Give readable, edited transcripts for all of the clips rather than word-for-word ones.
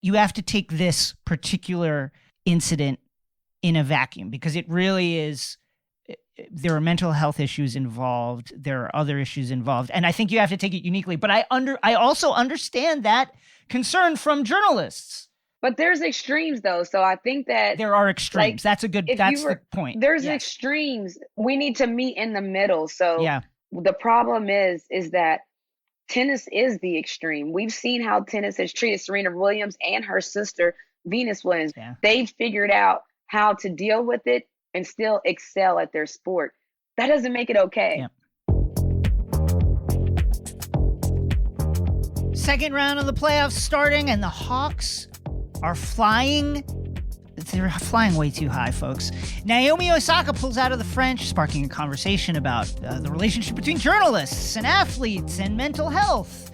you have to take this particular incident in a vacuum because it really is. There are mental health issues involved. There are other issues involved. And I think you have to take it uniquely. But I also understand that concern from journalists. But there's extremes, though. So I think that there are extremes. That's the point. There's extremes. We need to meet in the middle. So the problem is that tennis is the extreme. We've seen how tennis has treated Serena Williams and her sister, Venus Williams. Yeah. They've figured out how to deal with it and still excel at their sport. That doesn't make it okay. Yeah. Second round of the playoffs starting, and the Hawks are flying. They're flying way too high, folks. Naomi Osaka pulls out of the French, sparking a conversation about the relationship between journalists and athletes and mental health.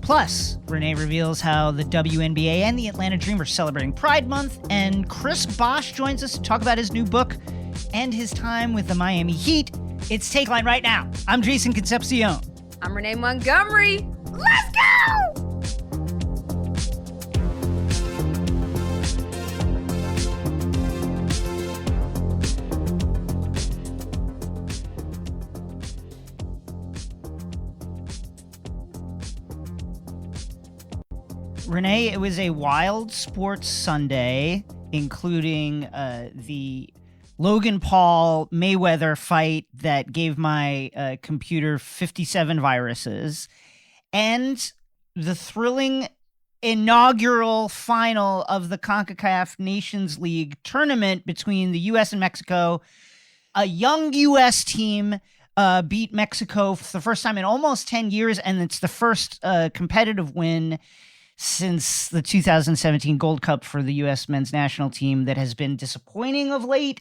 Plus, Renee reveals how the WNBA and the Atlanta Dream are celebrating Pride Month, and Chris Bosh joins us to talk about his new book and his time with the Miami Heat. It's Takeline right now. I'm Jason Concepcion. I'm Renee Montgomery. Let's go! Renee, it was a wild sports Sunday, including the Logan Paul Mayweather fight that gave my computer 57 viruses, and the thrilling inaugural final of the CONCACAF Nations League tournament between the U.S. and Mexico. A young U.S. team beat Mexico for the first time in almost 10 years, and it's the first competitive win since the 2017 Gold Cup for the U.S. men's national team that has been disappointing of late.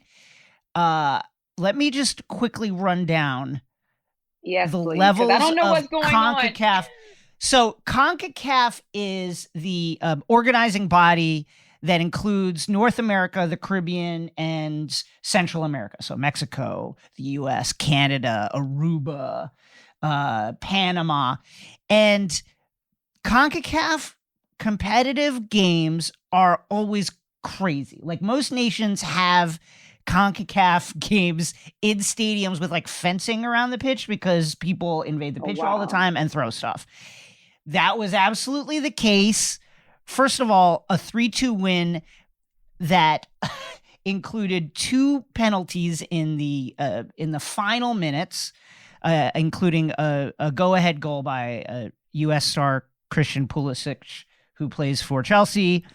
Let me just quickly run down the levels I don't know what's going CONCACAF. On. So CONCACAF is the organizing body that includes North America, the Caribbean, and Central America. So Mexico, the U.S., Canada, Aruba, Panama. And CONCACAF competitive games are always crazy. Like most nations have CONCACAF games in stadiums with like fencing around the pitch because people invade the pitch all the time and throw stuff. That was absolutely the case. First of all, a 3-2 win that included 2 penalties in the final minutes, including a go-ahead goal by U.S. star Christian Pulisic, who plays for Chelsea.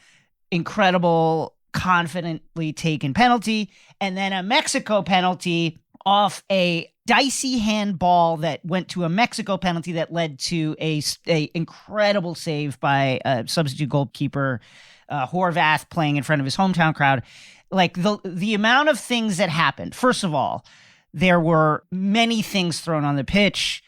Incredible, confidently taken penalty. And then a Mexico penalty off a dicey handball that went to a Mexico penalty that led to a incredible save by substitute goalkeeper Horvath playing in front of his hometown crowd. Like the amount of things that happened. First of all, there were many things thrown on the pitch.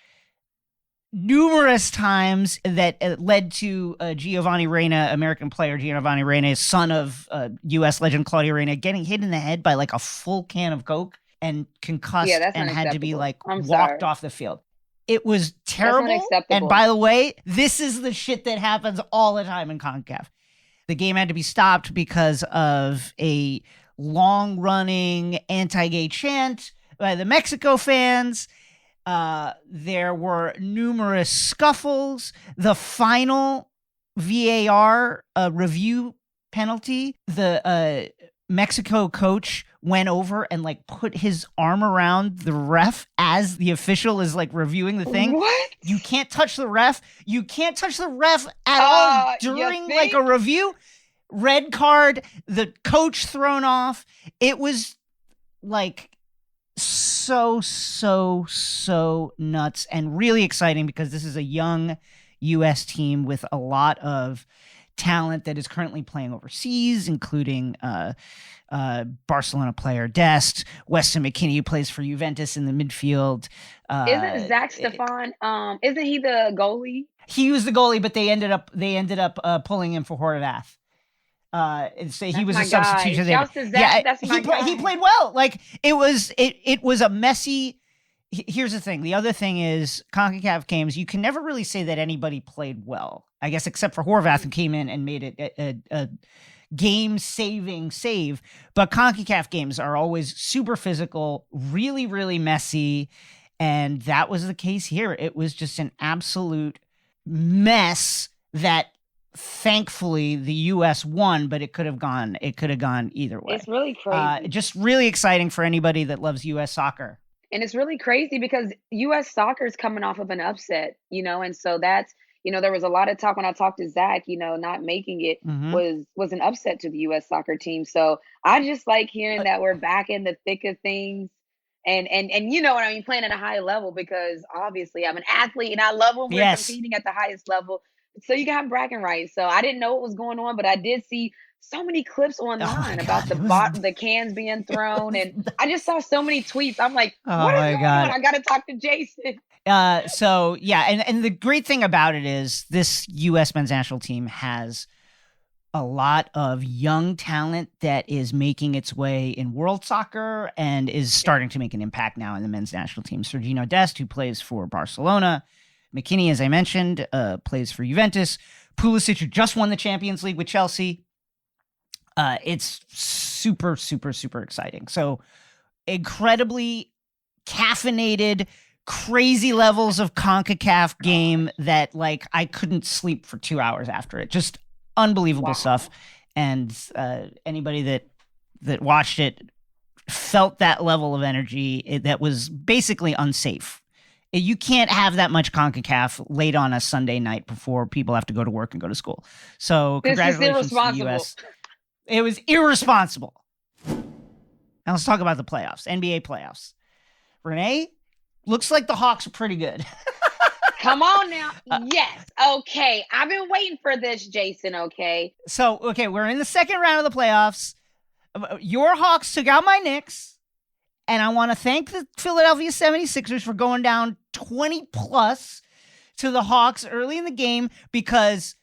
Numerous times that led to Giovanni Reyna, American player Giovanni Reyna, son of U.S. legend Claudio Reyna, getting hit in the head by like a full can of Coke and concussed and had to be like walked off the field. It was terrible. And by the way, this is the shit that happens all the time in CONCACAF. The game had to be stopped because of a long-running anti-gay chant by the Mexico fans. There were numerous scuffles. The final VAR review penalty, the Mexico coach went over and like put his arm around the ref as the official is like reviewing the thing. What? You can't touch the ref. You can't touch the ref at all during like a review. Red card, the coach thrown off. It was like so nuts and really exciting because this is a young U.S. team with a lot of talent that is currently playing overseas, including Barcelona player Dest, Weston McKennie, who plays for Juventus in the midfield. Isn't Zach Stefan? Isn't he the goalie? He was the goalie, but they ended up pulling him for Horvath. He was a substitution there. He played well. Like it was a messy. Here's the thing. The other thing is CONCACAF games. You can never really say that anybody played well I guess except for Horvath, who came in and made it a game-saving save. But CONCACAF games are always super physical, really, really messy. And that was the case here. It was just an absolute mess that thankfully the U.S. won, but it could have gone either way. It's really crazy. Just really exciting for anybody that loves U.S. soccer. And it's really crazy because U.S. soccer is coming off of an upset, and so that's, there was a lot of talk when I talked to Zach, not making it was an upset to the U.S. soccer team. So I just like hearing that we're back in the thick of things. And you know what I mean, playing at a high level, because obviously I'm an athlete and I love when we're competing at the highest level. So you got bragging rights. So I didn't know what was going on, but I did see so many clips online about the cans being thrown, and I just saw so many tweets. I'm like, what is going on? I got to talk to Jason. So yeah, and the great thing about it is this U.S. men's national team has a lot of young talent that is making its way in world soccer and is starting to make an impact now in the men's national team. Sergino Dest, who plays for Barcelona. McKinney, as I mentioned, plays for Juventus. Pulisic, who just won the Champions League with Chelsea. It's super, super, super exciting. So incredibly caffeinated, crazy levels of CONCACAF game that I couldn't sleep for 2 hours after it. Just unbelievable stuff. And anybody that watched it felt that level of energy that was basically unsafe. You can't have that much CONCACAF late on a Sunday night before people have to go to work and go to school. So congratulations to the U.S. It was irresponsible. Now let's talk about the playoffs, NBA playoffs. Renee, looks like the Hawks are pretty good. Come on now. Yes. Okay. I've been waiting for this, Jason. Okay. So, we're in the second round of the playoffs. Your Hawks took out my Knicks. And I want to thank the Philadelphia 76ers for going down 20 plus to the Hawks early in the game, because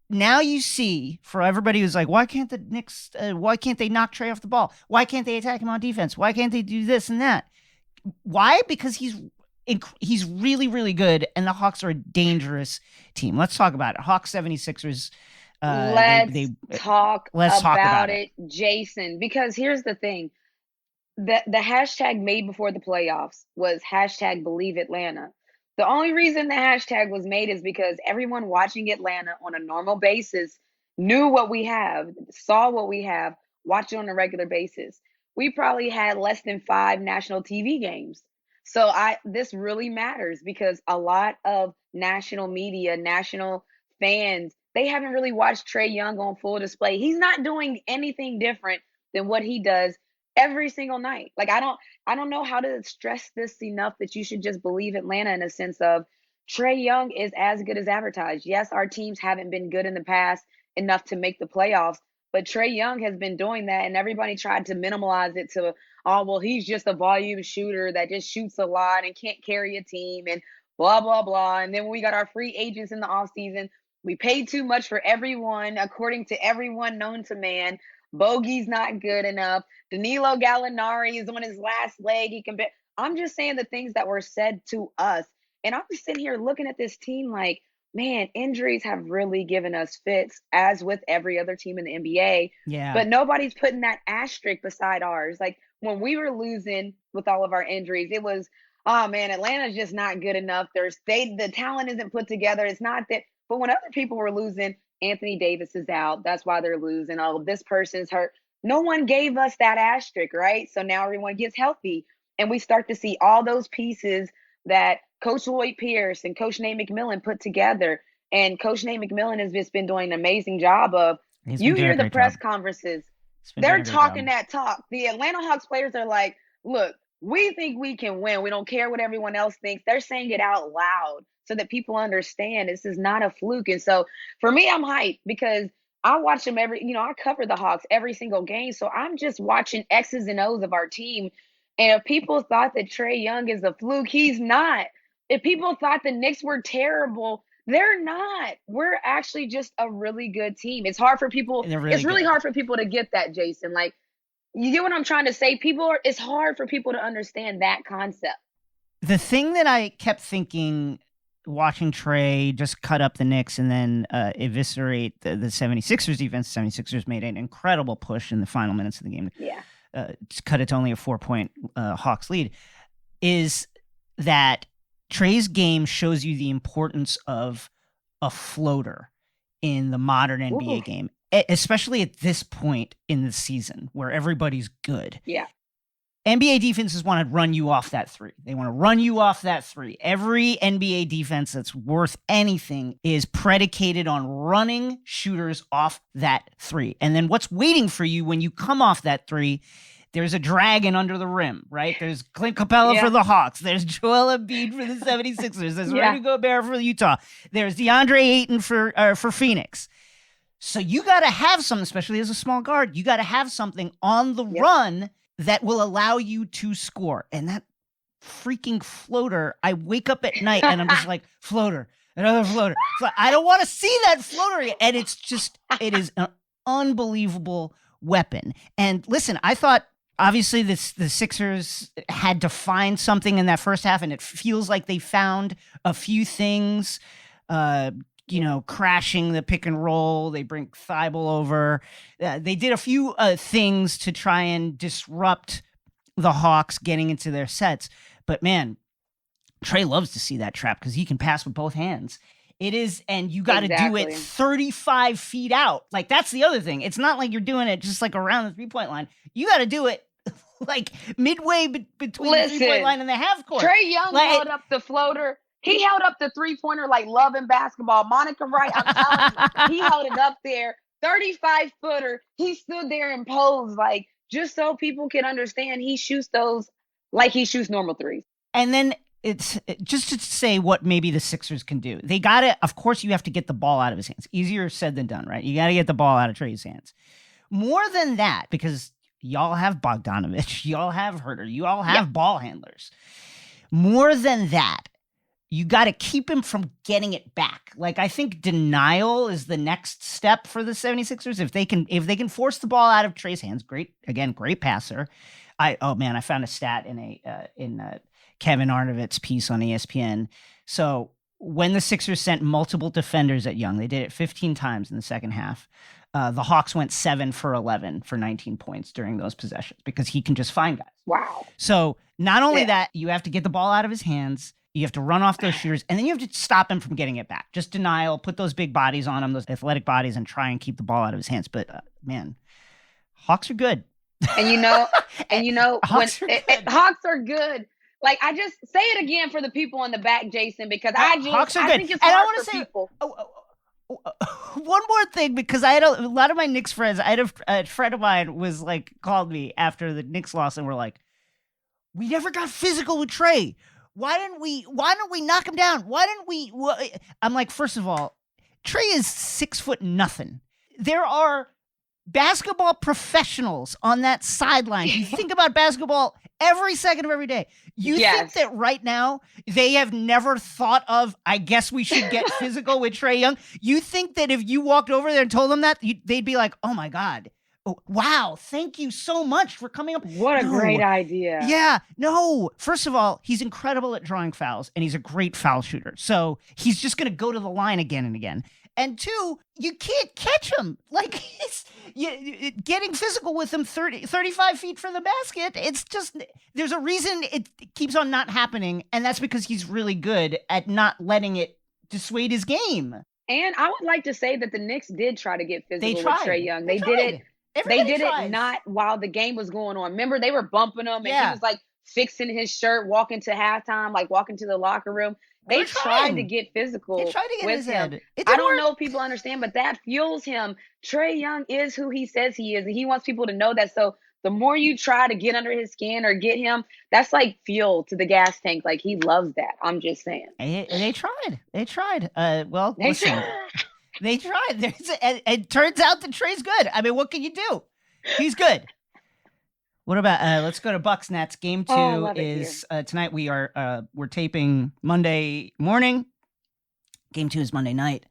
now you see, for everybody who's like, why can't the Knicks, why can't they knock Trae off the ball? Why can't they attack him on defense? Why can't they do this and that? Why? Because he's really, really good, and the Hawks are a dangerous team. Let's talk about it. Hawks 76ers. Let's talk about it, Jason, because here's the thing. The hashtag made before the playoffs was hashtag believe Atlanta. The only reason the hashtag was made is because everyone watching Atlanta on a normal basis knew what we have, saw what we have, watched it on a regular basis. We probably had less than 5 national TV games. So this really matters, because a lot of national media, national fans, they haven't really watched Trae Young on full display. He's not doing anything different than what he does every single night. I don't know how to stress this enough, that you should just believe Atlanta, in a sense of Trae Young is as good as advertised. Yes, our teams haven't been good in the past enough to make the playoffs, but Trae Young has been doing that, and everybody tried to minimize it to, oh, well, he's just a volume shooter that just shoots a lot and can't carry a team and blah, blah, blah. And then when we got our free agents in the offseason, we paid too much for everyone, according to everyone known to man. Bogey's not good enough. Danilo Gallinari is on his last leg. I'm just saying the things that were said to us. And I'm just sitting here looking at this team like, man, injuries have really given us fits, as with every other team in the NBA. Yeah. But nobody's putting that asterisk beside ours. When we were losing with all of our injuries, it was, oh man, Atlanta's just not good enough. The talent isn't put together. It's not that. But when other people were losing, Anthony Davis is out. That's why they're losing. Oh, this person's hurt. No one gave us that asterisk, right? So now everyone gets healthy, and we start to see all those pieces that Coach Lloyd Pierce and Coach Nate McMillan put together. And Coach Nate McMillan has just been doing an amazing job of, you hear the press conferences, they're talking that talk. The Atlanta Hawks players are like, look, we think we can win. We don't care what everyone else thinks. They're saying it out loud so that people understand this is not a fluke. And so for me, I'm hyped, because I watch them I cover the Hawks every single game. So I'm just watching X's and O's of our team. And if people thought that Trae Young is a fluke, he's not. If people thought the Knicks were terrible, they're not. We're actually just a really good team. It's hard for people. It's really hard for people to get that, Jason. You get what I'm trying to say? It's hard for people to understand that concept. The thing that I kept thinking watching Trey just cut up the Knicks and then eviscerate the 76ers defense. The 76ers made an incredible push in the final minutes of the game. Yeah. To cut it to only a 4-point Hawks lead, is that Trey's game shows you the importance of a floater in the modern NBA game, especially at this point in the season where everybody's good. Yeah. NBA defenses want to run you off that three. They want to run you off that three. Every NBA defense that's worth anything is predicated on running shooters off that three. And then what's waiting for you when you come off that three, there's a dragon under the rim, right? There's Clint Capella for the Hawks. There's Joel Embiid for the 76ers. There's Rudy Gobert for Utah. There's DeAndre Ayton for Phoenix. So you got to have something, especially as a small guard. You got to have something on the run that will allow you to score. And that freaking floater, I wake up at night and I'm just like, floater, another floater. So I don't want to see that floater. And it is an unbelievable weapon. And listen, I thought obviously the Sixers had to find something in that first half, and it feels like they found a few things, crashing the pick and roll. They bring Thibault over. They did a few things to try and disrupt the Hawks getting into their sets. But man, Trey loves to see that trap because he can pass with both hands. It is, and you got to do it 35 feet out. Like, that's the other thing. It's not like you're doing it just like around the 3-point line. You got to do it like midway between the 3-point line and the half court. Trey Young held up the floater. He held up the 3-pointer like Love and Basketball. Monica Wright, I'm telling you, he held it up there. 35-footer. He stood there and posed like, just so people can understand, he shoots those like he shoots normal threes. And then it's just to say what maybe the Sixers can do. They got to, of course, you have to get the ball out of his hands. Easier said than done, right? You got to get the ball out of Trey's hands. More than that, because y'all have Bogdanovich, y'all have Herter, you all have ball handlers. More than that, you got to keep him from getting it back. Like, I think denial is the next step for the 76ers. If they can force the ball out of Trey's hands, great passer. I found a stat in Kevin Arnovitz's piece on ESPN. So when the Sixers sent multiple defenders at Young, they did it 15 times in the second half. The Hawks went 7 for 11 for 19 points during those possessions because he can just find guys. Wow. So not only that, you have to get the ball out of his hands. You have to run off those shooters, and then you have to stop him from getting it back. Just denial, put those big bodies on him, those athletic bodies, and try and keep the ball out of his hands. But man, Hawks are good. And Hawks are good. Like, I just say it again for the people in the back, Jason, because Hawks are good. I think it's hard for people. One more thing, because I had a lot of my Knicks friends. I had a friend of mine was like called me after the Knicks loss, and we're like, "We never got physical with Trey. Why don't we knock him down? Why didn't we?" I'm like, first of all, Trey is 6 foot nothing. There are basketball professionals on that sideline who think about basketball every second of every day. You think that right now they have never thought of, I guess we should get physical with Trey Young? You think that if you walked over there and told them that, they'd be like, oh my God. Oh, wow, thank you so much for coming up. What a great idea. Yeah, no. First of all, he's incredible at drawing fouls, and he's a great foul shooter. So he's just going to go to the line again and again. And two, you can't catch him. Like, getting physical with him 35 feet from the basket, it's just, there's a reason it keeps on not happening, and that's because he's really good at not letting it dissuade his game. And I would like to say that the Knicks did try to get physical with Trey Young. They did it. Everybody tries. It not while the game was going on. Remember, they were bumping him, and he was like fixing his shirt, walking to halftime, like walking to the locker room. They tried to get physical with him. I don't know if people understand, but that fuels him. Trey Young is who he says he is, and he wants people to know that. So the more you try to get under his skin or get him, that's like fuel to the gas tank. Like, he loves that. I'm just saying. They tried. Listen. They tried. It turns out that Trey's good. I mean, what can you do? He's good. What about let's go to Bucks Nets. Game 2 is tonight. We're taping Monday morning. Game 2 is Monday night.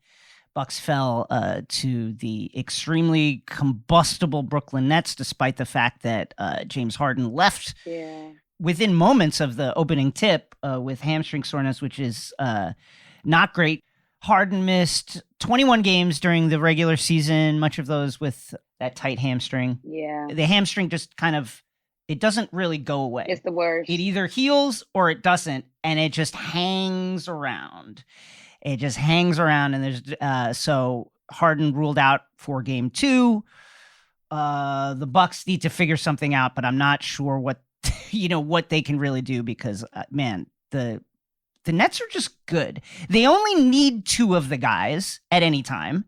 Bucks fell to the extremely combustible Brooklyn Nets, despite the fact that James Harden left within moments of the opening tip with hamstring soreness, which is not great. Harden missed 21 games during the regular season, much of those with that tight hamstring. Yeah. The hamstring just kind of, it doesn't really go away. It's the worst. It either heals or it doesn't, and it just hangs around. It just hangs around, and there's so Harden ruled out for game 2. The Bucks need to figure something out, but I'm not sure what what they can really do because man, the Nets are just good. They only need 2 of the guys at any time,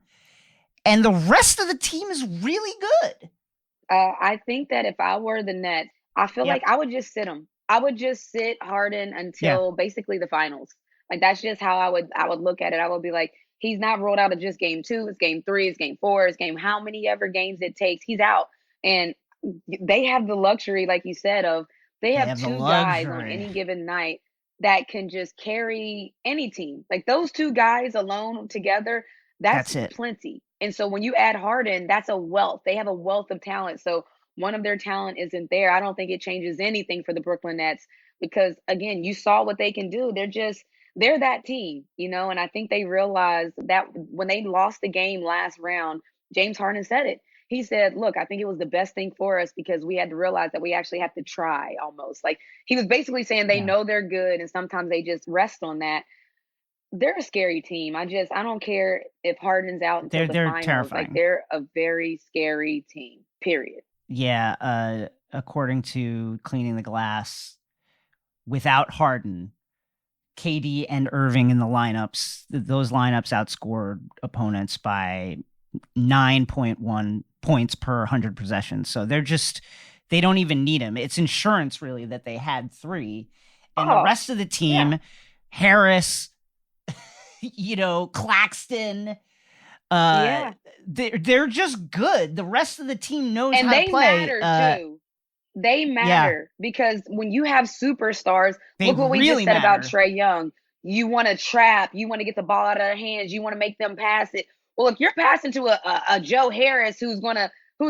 and the rest of the team is really good. I think that if I were the Nets, I feel like I would just sit them. I would just sit Harden until basically the finals. Like that's just how I would look at it. I would be like, he's not rolled out of just game 2. It's game 3. It's game 4. It's game how many ever games it takes. He's out, and they have the luxury, like you said, of they have 2 guys on any given night that can just carry any team. Like those 2 guys alone together, that's plenty. And so when you add Harden, that's a wealth. They have a wealth of talent. So one of their talent isn't there. I don't think it changes anything for the Brooklyn Nets because, again, you saw what they can do. They're that team, and I think they realized that when they lost the game last round, James Harden said it. He said, look, I think it was the best thing for us because we had to realize that we actually have to try almost. Like he was basically saying they know they're good and sometimes they just rest on that. They're a scary team. I don't care if Harden's out until the finals. Terrifying. Like they're a very scary team, period. Yeah. According to Cleaning the Glass, without Harden, KD and Irving in the lineups, those lineups outscored opponents by 9.1 points per 100 possessions. So they don't even need him. It's insurance really that they had 3. And the rest of the team, Harris, Claxton, they're just good. The rest of the team knows how to play. And they matter too. They matter because when you have superstars, look what we just said about Trae Young. You want to trap. You want to get the ball out of their hands. You want to make them pass it. Well, if you're passing to a Joe Harris who's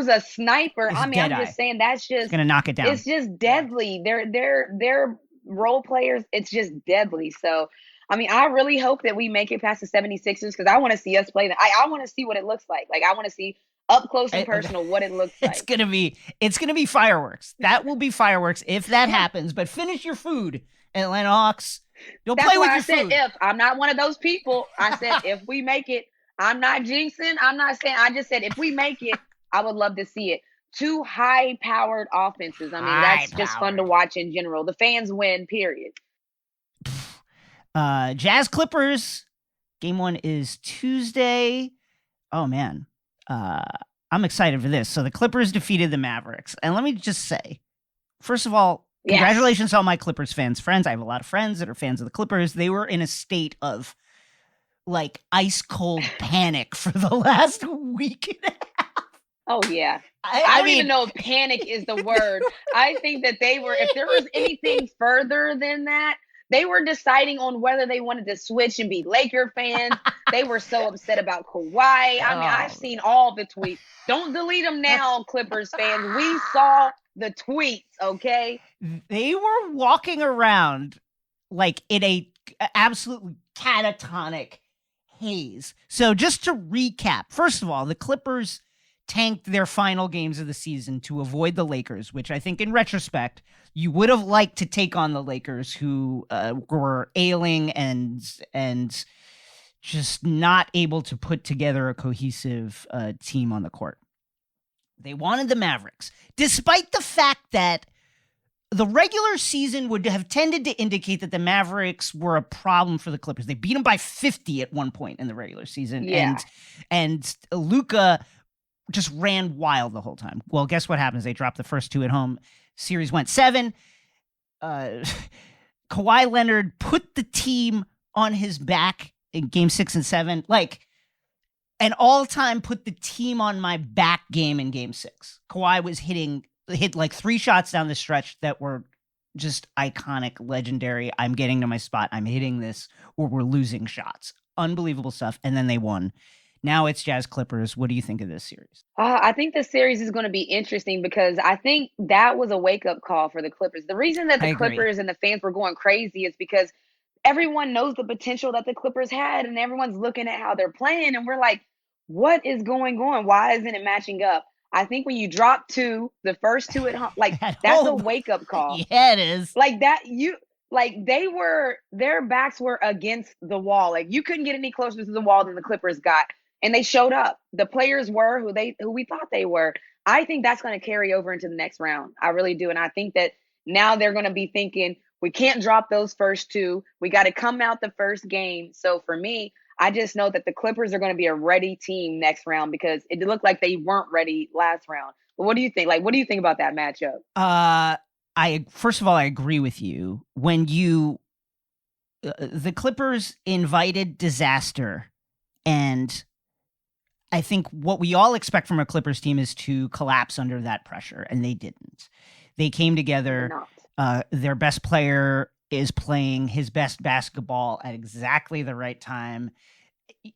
a sniper, I'm just saying that's just gonna knock it down. It's just deadly. They're role players. It's just deadly. So, I really hope that we make it past the 76ers because I want to see us play them. I want to see what it looks like. Like I want to see up close and personal what it looks like. It's gonna be fireworks. That will be fireworks if that happens. But finish your food, Atlanta Hawks. Don't play with your food. If I'm not one of those people, I said if we make it. I'm not jinxing. I'm not saying. I just said if we make it, I would love to see it. 2 high-powered offenses. That's just fun to watch in general. The fans win, period. Jazz Clippers. Game 1 is Tuesday. Oh, man. I'm excited for this. So the Clippers defeated the Mavericks. And let me just say, first of all, congratulations to all my Clippers friends. I have a lot of friends that are fans of the Clippers. They were in a state of like ice cold panic for the last week and a half. Oh yeah. I don't even know if panic is the word. I think that if there was anything further than that, they were deciding on whether they wanted to switch and be Laker fans. They were so upset about Kawhi. I've seen all the tweets. Don't delete them now, Clippers fans. We saw the tweets, okay? They were walking around like in a absolutely catatonic haze. So just to recap, first of all, the Clippers tanked their final games of the season to avoid the Lakers, which I think in retrospect, you would have liked to take on the Lakers who were ailing and just not able to put together a cohesive team on the court. They wanted the Mavericks, despite the fact that the regular season would have tended to indicate that the Mavericks were a problem for the Clippers. They beat them by 50 at one point in the regular season. Yeah. And Luka just ran wild the whole time. Well, guess what happens? They dropped the first 2 at home. Series went 7. Kawhi Leonard put the team on his back in game 6 and 7. Like an all-time put the team on my back game in game 6. Kawhi was hit like 3 shots down the stretch that were just iconic, legendary. I'm getting to my spot. I'm hitting this, or we're losing shots. Unbelievable stuff. And then they won. Now it's Jazz Clippers. What do you think of this series? I think the series is going to be interesting because I think that was a wake-up call for the Clippers. The reason that the Clippers and the fans were going crazy is because everyone knows the potential that the Clippers had, and everyone's looking at how they're playing, and we're like, what is going on? Why isn't it matching up? I think when you drop two, the first two at home, like that's a wake-up call. Yeah, it is. Like that, their backs were against the wall. Like you couldn't get any closer to the wall than the Clippers got. And they showed up. The players were who we thought they were. I think that's going to carry over into the next round. I really do. And I think that now they're going to be thinking, we can't drop those first two. We got to come out the first game. So for me, I just know that the Clippers are going to be a ready team next round because it looked like they weren't ready last round. But what do you think? Like, what do you think about that matchup? First of all, I agree with you. When the Clippers invited disaster, and I think what we all expect from a Clippers team is to collapse under that pressure, and they didn't. They came together. Their best player is playing his best basketball at exactly the right time.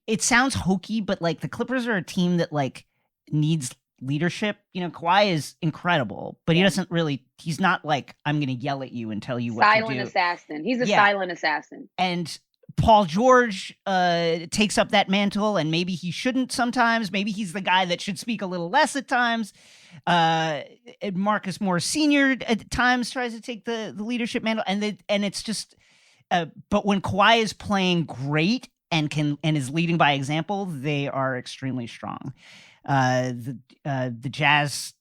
It sounds hokey, but like the Clippers are a team that like needs leadership. Kawhi is incredible, but he's not like, I'm going to yell at you and tell you what to do. Silent assassin. He's a silent assassin. And Paul George takes up that mantle, and maybe he shouldn't sometimes. Maybe he's the guy that should speak a little less at times. Marcus Morris Sr. at times tries to take the leadership mantle, and it's just. But when Kawhi is playing great and is leading by example, they are extremely strong. The Jazz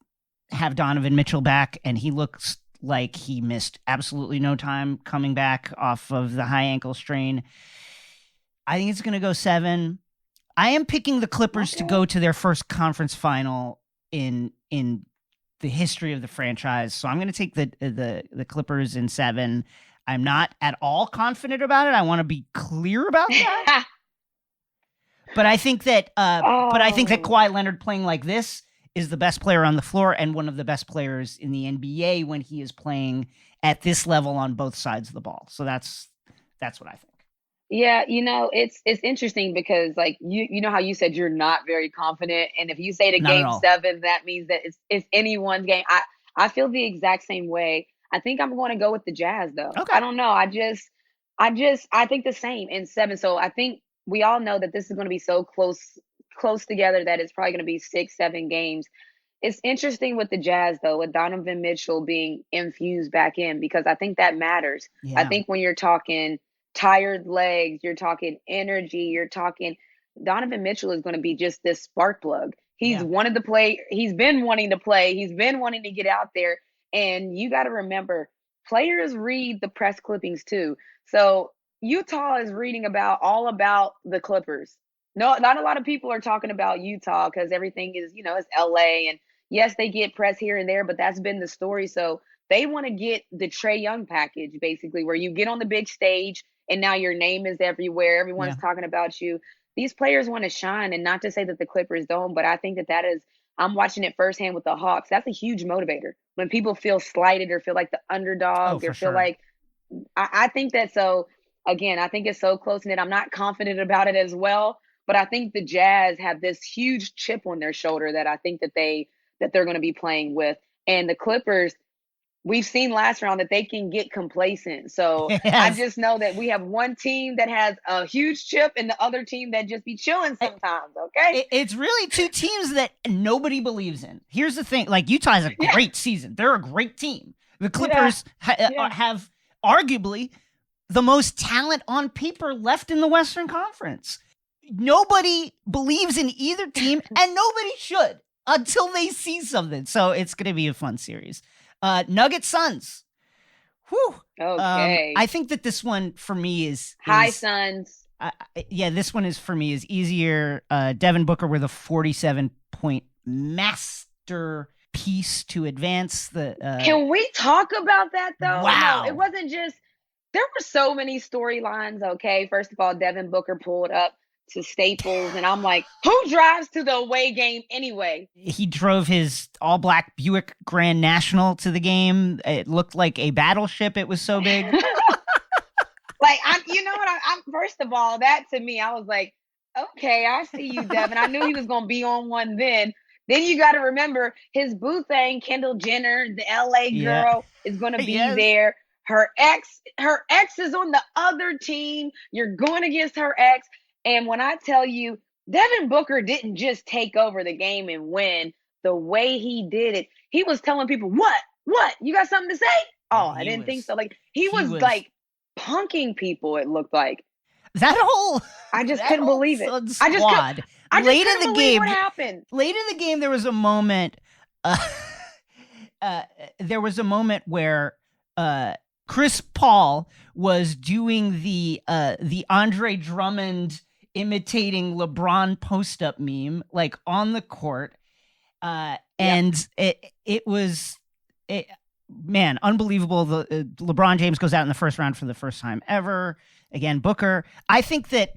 have Donovan Mitchell back, and he looks like he missed absolutely no time coming back off of the high ankle strain. I think it's going to go 7. I am picking the Clippers to go to their first conference final in the history of the franchise. So I'm going to take the Clippers in 7. I'm not at all confident about it. I want to be clear about that. But I think that Kawhi Leonard playing like this is the best player on the floor and one of the best players in the NBA when he is playing at this level on both sides of the ball. So that's what I think. Yeah, it's interesting because like you know how you said you're not very confident, and if you say to game 7, that means that it's anyone's game. I feel the exact same way. I think I'm going to go with the Jazz though. Okay. I don't know. I think the same in 7. So I think we all know that this is going to be so close together that it's probably going to be 6-7 games. It's interesting with the Jazz though, with Donovan Mitchell being infused back in, because I think that matters. Yeah. I think when you're talking tired legs, you're talking energy, you're talking Donovan Mitchell is going to be just this spark plug. He's wanted to play. He's been wanting to play. He's been wanting to get out there. And you got to remember, players read the press clippings too. So Utah is reading all about the Clippers. No, not a lot of people are talking about Utah because everything is, it's LA. And yes, they get press here and there, but that's been the story. So they want to get the Trae Young package, basically, where you get on the big stage and now your name is everywhere. Everyone's talking about you. These players want to shine, and not to say that the Clippers don't, but I think that is, I'm watching it firsthand with the Hawks. That's a huge motivator. When people feel slighted or feel like the underdog or feel like, I think that so, again, I think it's so close-knit. I'm not confident about it as well, but I think the Jazz have this huge chip on their shoulder that I think that they're going to be playing with. And the Clippers, we've seen last round that they can get complacent. So I just know that we have one team that has a huge chip and the other team that just be chilling sometimes, okay? It's really two teams that nobody believes in. Here's the thing. Like, Utah has a great season. They're a great team. The Clippers have arguably the most talent on paper left in the Western Conference. Nobody believes in either team, and nobody should until they see something. So it's going to be a fun series. Nuggets Suns. Whew. Okay. I think that this one for me is High Suns. This one is for me is easier. Devin Booker with a 47-point masterpiece to advance the. Can we talk about that though? Wow. No, it wasn't just. There were so many storylines. Okay, first of all, Devin Booker pulled up to Staples, and I'm like, who drives to the away game anyway? He drove his all-black Buick Grand National to the game. It looked like a battleship. It was so big. Like, I'm first of all, that to me, I was like, okay, I see you, Devin. I knew he was going to be on one then. Then you got to remember his boo thing, Kendall Jenner, the LA girl, is going to be there. Her ex is on the other team. You're going against her ex. And when I tell you, Devin Booker didn't just take over the game and win the way he did it. He was telling people, what? You got something to say? Oh, I didn't think so. Like he was like punking people, it looked like. I just couldn't believe it. I just couldn't believe what happened. Late in the game, there was a moment. There was a moment where Chris Paul was doing the Andre Drummond imitating LeBron post-up meme, like on the court, and it was unbelievable. The LeBron James goes out in the first round for the first time ever. Again, Booker. I think that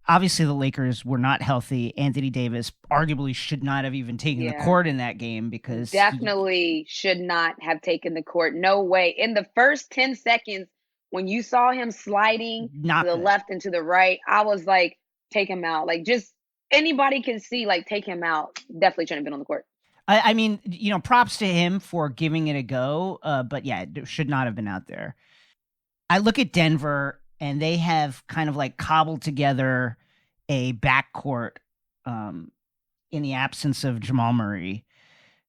obviously the Lakers were not healthy. Anthony Davis arguably should not have even taken the court in that game because definitely should not have taken the court. No way. In the first 10 seconds, when you saw him sliding to the left and to the right, I was like, take him out. Like, just anybody can see, like, take him out. Definitely shouldn't have been on the court. I mean, props to him for giving it a go. But yeah, it should not have been out there. I look at Denver, and they have kind of like cobbled together a backcourt in the absence of Jamal Murray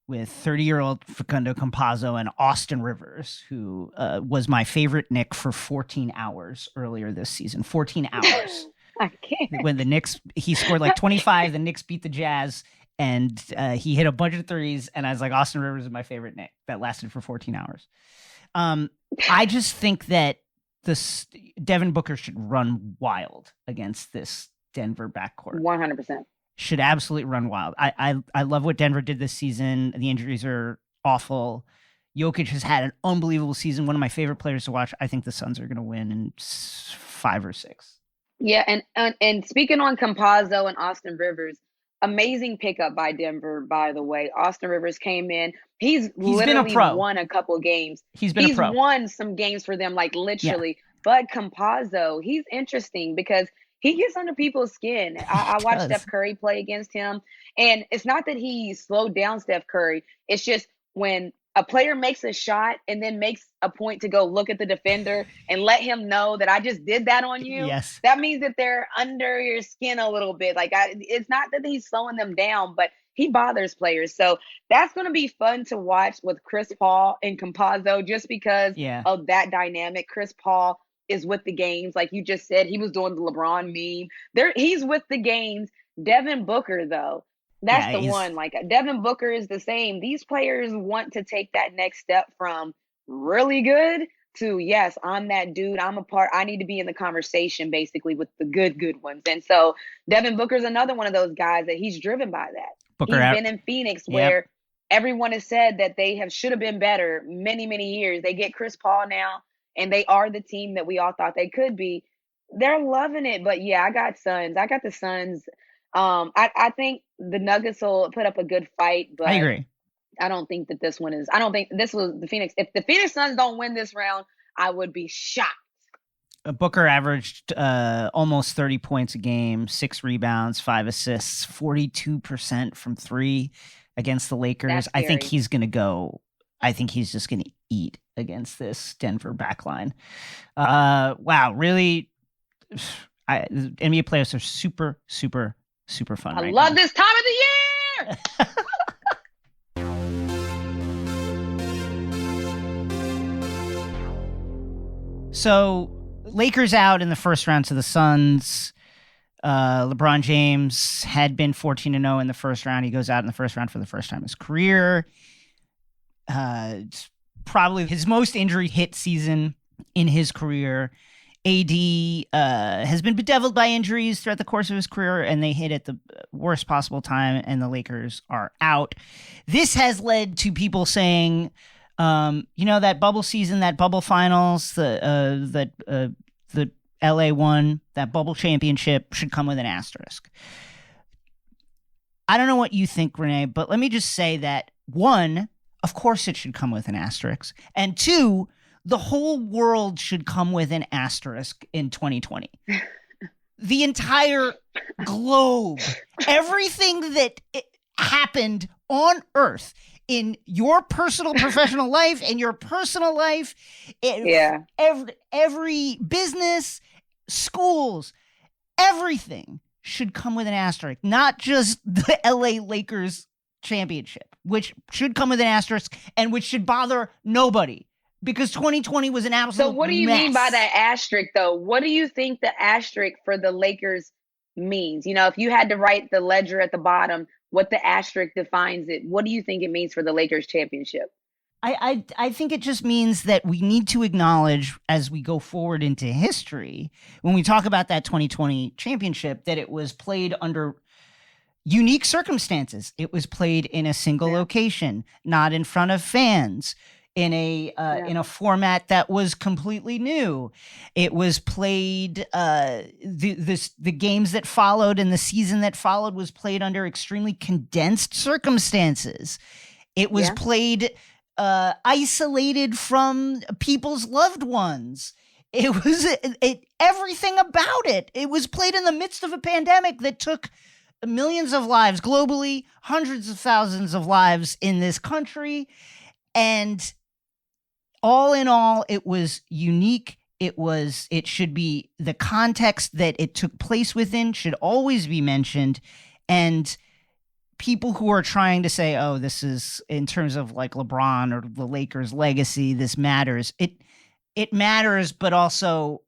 with 30-year-old Facundo Campazzo and Austin Rivers, who was my favorite Knick for 14 hours earlier this season. 14 hours. I can't. When the Knicks, he scored like 25, the Knicks beat the Jazz, and he hit a bunch of threes, and I was like, Austin Rivers is my favorite Knick. That lasted for 14 hours. I just think that Devin Booker should run wild against this Denver backcourt. 100%. Should absolutely run wild. I love what Denver did this season. The injuries are awful. Jokic has had an unbelievable season. One of my favorite players to watch. I think the Suns are going to win in 5 or 6. Yeah, and speaking on Campazzo and Austin Rivers, amazing pickup by Denver, by the way. Austin Rivers came in. He's literally been a pro. Won a couple games. He's a pro. Won some games for them, like literally. Yeah. But Campazzo, he's interesting because he gets under people's skin. I watched Steph Curry play against him. And it's not that he slowed down Steph Curry. It's just when a player makes a shot and then makes a point to go look at the defender and let him know that I just did that on you. Yes. That means that they're under your skin a little bit. Like it's not that he's slowing them down, but he bothers players. So that's going to be fun to watch with Chris Paul and Campazzo just because of that dynamic. Chris Paul is with the games. Like you just said, he was doing the LeBron meme. He's with the games. Devin Booker, though. That's the one. Like Devin Booker is the same. These players want to take that next step from really good to, yes, I'm that dude. I'm a part. I need to be in the conversation basically with the good ones. And so Devin Booker's another one of those guys that he's driven by that. He's been in Phoenix where everyone has said that they should have been better many, many years. They get Chris Paul now and they are the team that we all thought they could be. They're loving it. But yeah, I got the Suns. I think the Nuggets will put up a good fight, but I agree. I don't think that this one is. I don't think this was the Phoenix. If the Phoenix Suns don't win this round, I would be shocked. Booker averaged almost 30 points a game, 6 rebounds, 5 assists, 42% from 3 against the Lakers. I think he's going to go. I think he's just going to eat against this Denver backline. Wow, really, NBA playoffs are super, super, super fun. I love this time of the year. So Lakers out in the first round to the Suns. LeBron James had been 14-0 in the first round. He goes out in the first round for the first time in his career. It's probably his most injury hit season in his career. AD has been bedeviled by injuries throughout the course of his career, and they hit at the worst possible time, and the Lakers are out. This has led to people saying, that bubble season, that bubble finals, the LA won, that bubble championship should come with an asterisk. I don't know what you think, Renee, but let me just say that, 1, of course it should come with an asterisk, and 2, the whole world should come with an asterisk in 2020. The entire globe, everything that happened on Earth in your personal professional life and your personal life. Every business, schools, everything should come with an asterisk, not just the LA Lakers championship, which should come with an asterisk and which should bother nobody, because 2020 was an absolute mess. So what do you mean by that asterisk, though? What do you think the asterisk for the Lakers means? You know, if you had to write the ledger at the bottom, what the asterisk defines it, what do you think it means for the Lakers championship? I think it just means that we need to acknowledge, as we go forward into history, when we talk about that 2020 championship, that it was played under unique circumstances. It was played in a single location, not in front of fans, in a format that was completely new. It was played, the games that followed and the season that followed was played under extremely condensed circumstances. It was played isolated from people's loved ones. It was everything about it. It was played in the midst of a pandemic that took millions of lives globally, hundreds of thousands of lives in this country. And all in all, it was unique. It should be, the context that it took place within should always be mentioned. And people who are trying to say, oh, this is in terms of like LeBron or the Lakers legacy, this matters. It matters, but also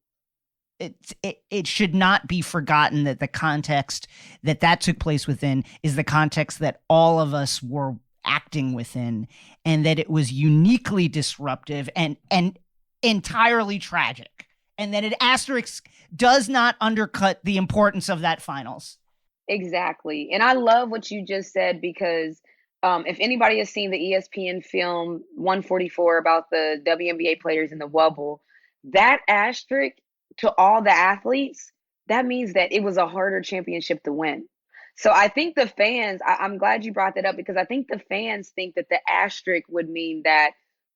it should not be forgotten that the context that took place within is the context that all of us were acting within, and that it was uniquely disruptive and entirely tragic, and that an asterisk does not undercut the importance of that finals. Exactly. And I love what you just said, because if anybody has seen the ESPN film 144 about the WNBA players in the bubble, that asterisk to all the athletes, that means that it was a harder championship to win. So I think the fans, I'm glad you brought that up, because I think the fans think that the asterisk would mean that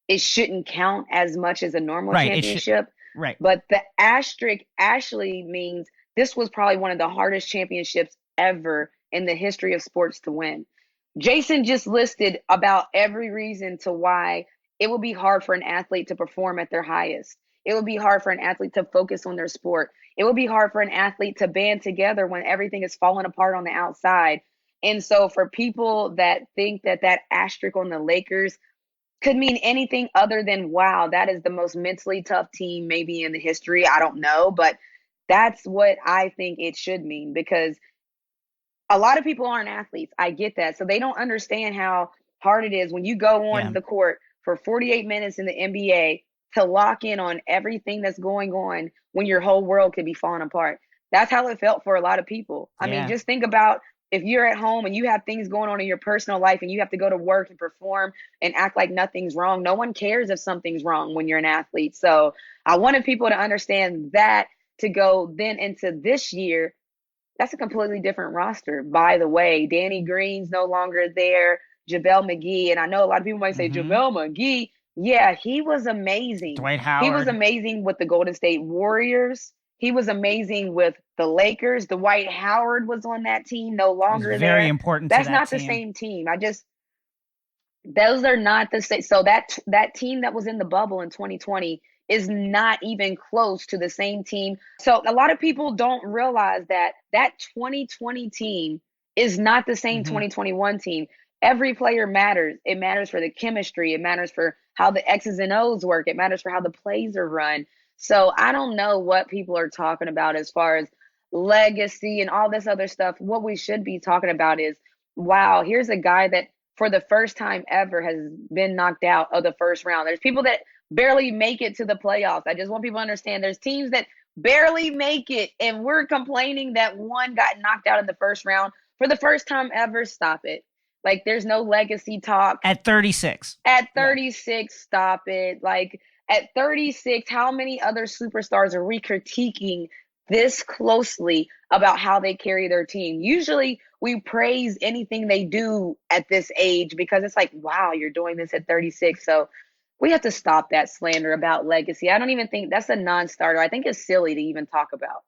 it shouldn't count as much as a normal championship. Right. But the asterisk actually means this was probably one of the hardest championships ever in the history of sports to win. Jason just listed about every reason to why it will be hard for an athlete to perform at their highest. It would be hard for an athlete to focus on their sport. It would be hard for an athlete to band together when everything is falling apart on the outside. And so for people that think that that asterisk on the Lakers could mean anything other than, wow, that is the most mentally tough team maybe in the history, I don't know. But that's what I think it should mean, because a lot of people aren't athletes. I get that. So they don't understand how hard it is when you go on the court for 48 minutes in the NBA to lock in on everything that's going on when your whole world could be falling apart. That's how it felt for a lot of people. I mean, just think about if you're at home and you have things going on in your personal life and you have to go to work and perform and act like nothing's wrong. No one cares if something's wrong when you're an athlete. So I wanted people to understand that, to go then into this year. That's a completely different roster, by the way. Danny Green's no longer there. JaVale McGee. And I know a lot of people might say, JaVale McGee. Yeah, he was amazing. Dwight Howard. He was amazing with the Golden State Warriors. He was amazing with the Lakers. Dwight Howard was on that team, no longer there. Very important. That's not the same team. Those are not the same. So that team that was in the bubble in 2020 is not even close to the same team. So a lot of people don't realize that 2020 team is not the same 2021 team. Every player matters. It matters for the chemistry. It matters for how the X's and O's work. It matters for how the plays are run. So I don't know what people are talking about as far as legacy and all this other stuff. What we should be talking about is, wow, here's a guy that for the first time ever has been knocked out of the first round. There's people that barely make it to the playoffs. I just want people to understand there's teams that barely make it, and we're complaining that one got knocked out in the first round for the first time ever. Stop it. Like, there's no legacy talk. At 36. At 36, stop it. Like, at 36, how many other superstars are we critiquing this closely about how they carry their team? Usually we praise anything they do at this age because it's like, wow, you're doing this at 36. So we have to stop that slander about legacy. I don't even think that's a non-starter. I think it's silly to even talk about.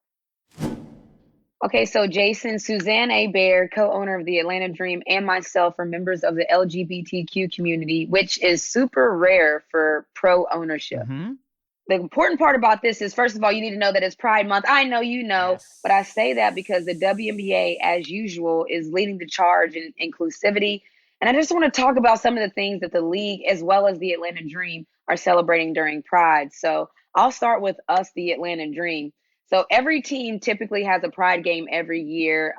Okay, so Jason, Suzanne A. Baird, co-owner of the Atlanta Dream, and myself are members of the LGBTQ community, which is super rare for pro ownership. Mm-hmm. The important part about this is, first of all, you need to know that it's Pride Month. I know you know, Yes. but I say that because the WNBA, as usual, is leading the charge in inclusivity. And I just want to talk about some of the things that the league, as well as the Atlanta Dream, are celebrating during Pride. So I'll start with us, the Atlanta Dream. So every team typically has a Pride game every year.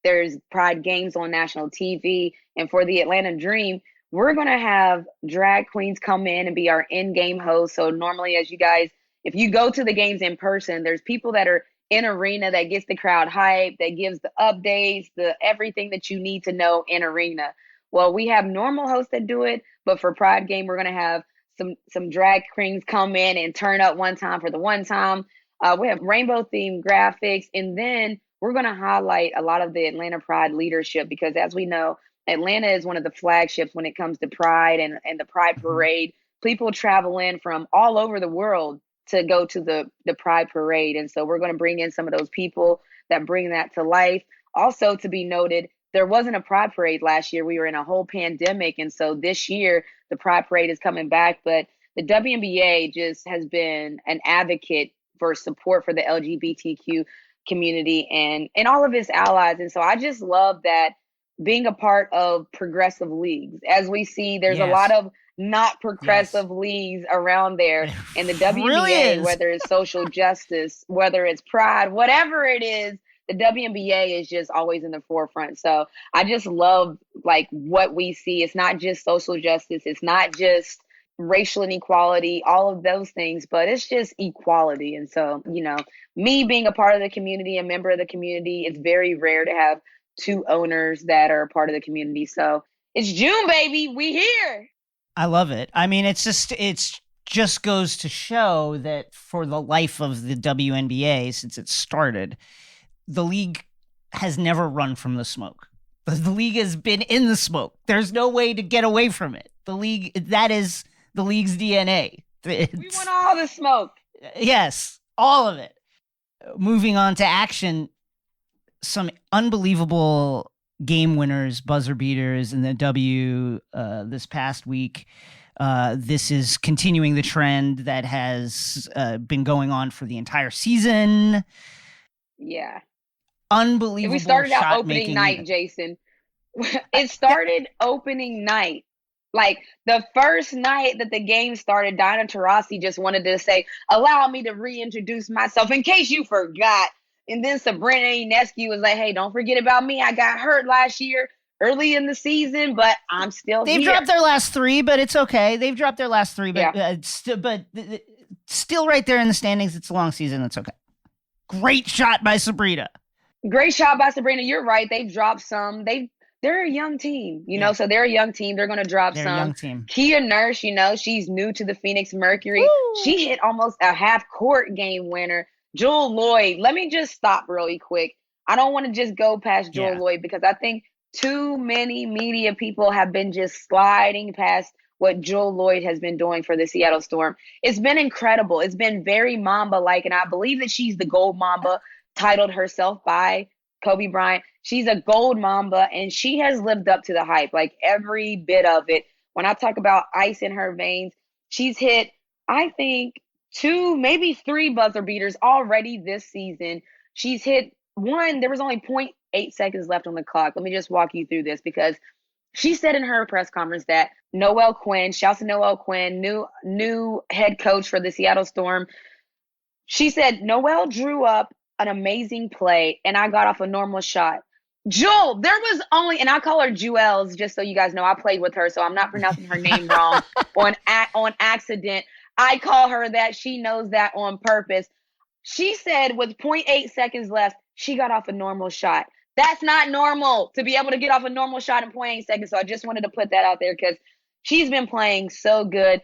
There's Pride games on national TV. And for the Atlanta Dream, we're going to have drag queens come in and be our in-game hosts. So normally, as you guys, if you go to the games in person, there's people that are in arena that gets the crowd hype, that gives the updates, the everything that you need to know in arena. Well, we have normal hosts that do it, but for Pride Game, we're going to have some drag queens come in and turn up one time for the one time. We have rainbow themed graphics, and then we're going to highlight a lot of the Atlanta Pride leadership because, as we know, Atlanta is one of the flagships when it comes to Pride and the Pride Parade. People travel in from all over the world to go to the Pride Parade. And so we're going to bring in some of those people that bring that to life. Also, to be noted, there wasn't a Pride Parade last year. We were in a whole pandemic. And so this year, the Pride Parade is coming back. But the WNBA just has been an advocate for support for the LGBTQ community and all of its allies. And so I just love that being a part of progressive leagues. As we see, there's a lot of not progressive leagues around there. And the WNBA, really whether it's social justice, whether it's pride, whatever it is, the WNBA is just always in the forefront. So I just love like what we see. It's not just social justice. It's not just racial inequality, all of those things, but it's just equality. And so, you know, me being a part of the community, a member of the community, it's very rare to have two owners that are a part of the community. So it's June, baby. We here. I love it. I mean, it's just goes to show that for the life of the WNBA, since it started, the league has never run from the smoke. The league has been in the smoke. There's no way to get away from it. The league, that is the league's DNA. We want all the smoke. Yes, all of it. Moving on to action, some unbelievable game winners, buzzer beaters in the W this past week. This is continuing the trend that has been going on for the entire season. Yeah. Unbelievable. We started out opening night, Jason. It started opening night. Like the first night that the game started, Diana Taurasi just wanted to say, allow me to reintroduce myself in case you forgot. And then Sabrina Ionescu was like, hey, don't forget about me. I got hurt last year early in the season, but I'm still They've here. dropped their last three, but it's okay. They've dropped their last three, but still right there in the standings. It's a long season. It's okay. Great shot by Sabrina. Great shot by Sabrina. You're right. They've dropped some. They're a young team, you know, so they're a young team. They're going to drop some. Young team. Kia Nurse, you know, she's new to the Phoenix Mercury. Woo! She hit almost a half-court game winner. Jewel Lloyd, let me just stop really quick. I don't want to just go past Jewel Lloyd because I think too many media people have been just sliding past what Jewel Lloyd has been doing for the Seattle Storm. It's been incredible. It's been very Mamba-like, and I believe that she's the Gold Mamba, titled herself by Kobe Bryant. She's a gold Mamba, and she has lived up to the hype, like every bit of it. When I talk about ice in her veins, she's hit, I think, 2, maybe 3 buzzer beaters already this season. She's hit one. There was only 0.8 seconds left on the clock. Let me just walk you through this because she said in her press conference that Noelle Quinn, shouts to Noelle Quinn, new head coach for the Seattle Storm. She said, Noelle drew up an amazing play, and I got off a normal shot. Jewel, there was only, and I call her Jewels, just so you guys know, I played with her, so I'm not pronouncing her name wrong on accident. I call her that. She knows that on purpose. She said with 0.8 seconds left, she got off a normal shot. That's not normal to be able to get off a normal shot in 0.8 seconds. So I just wanted to put that out there because she's been playing so good.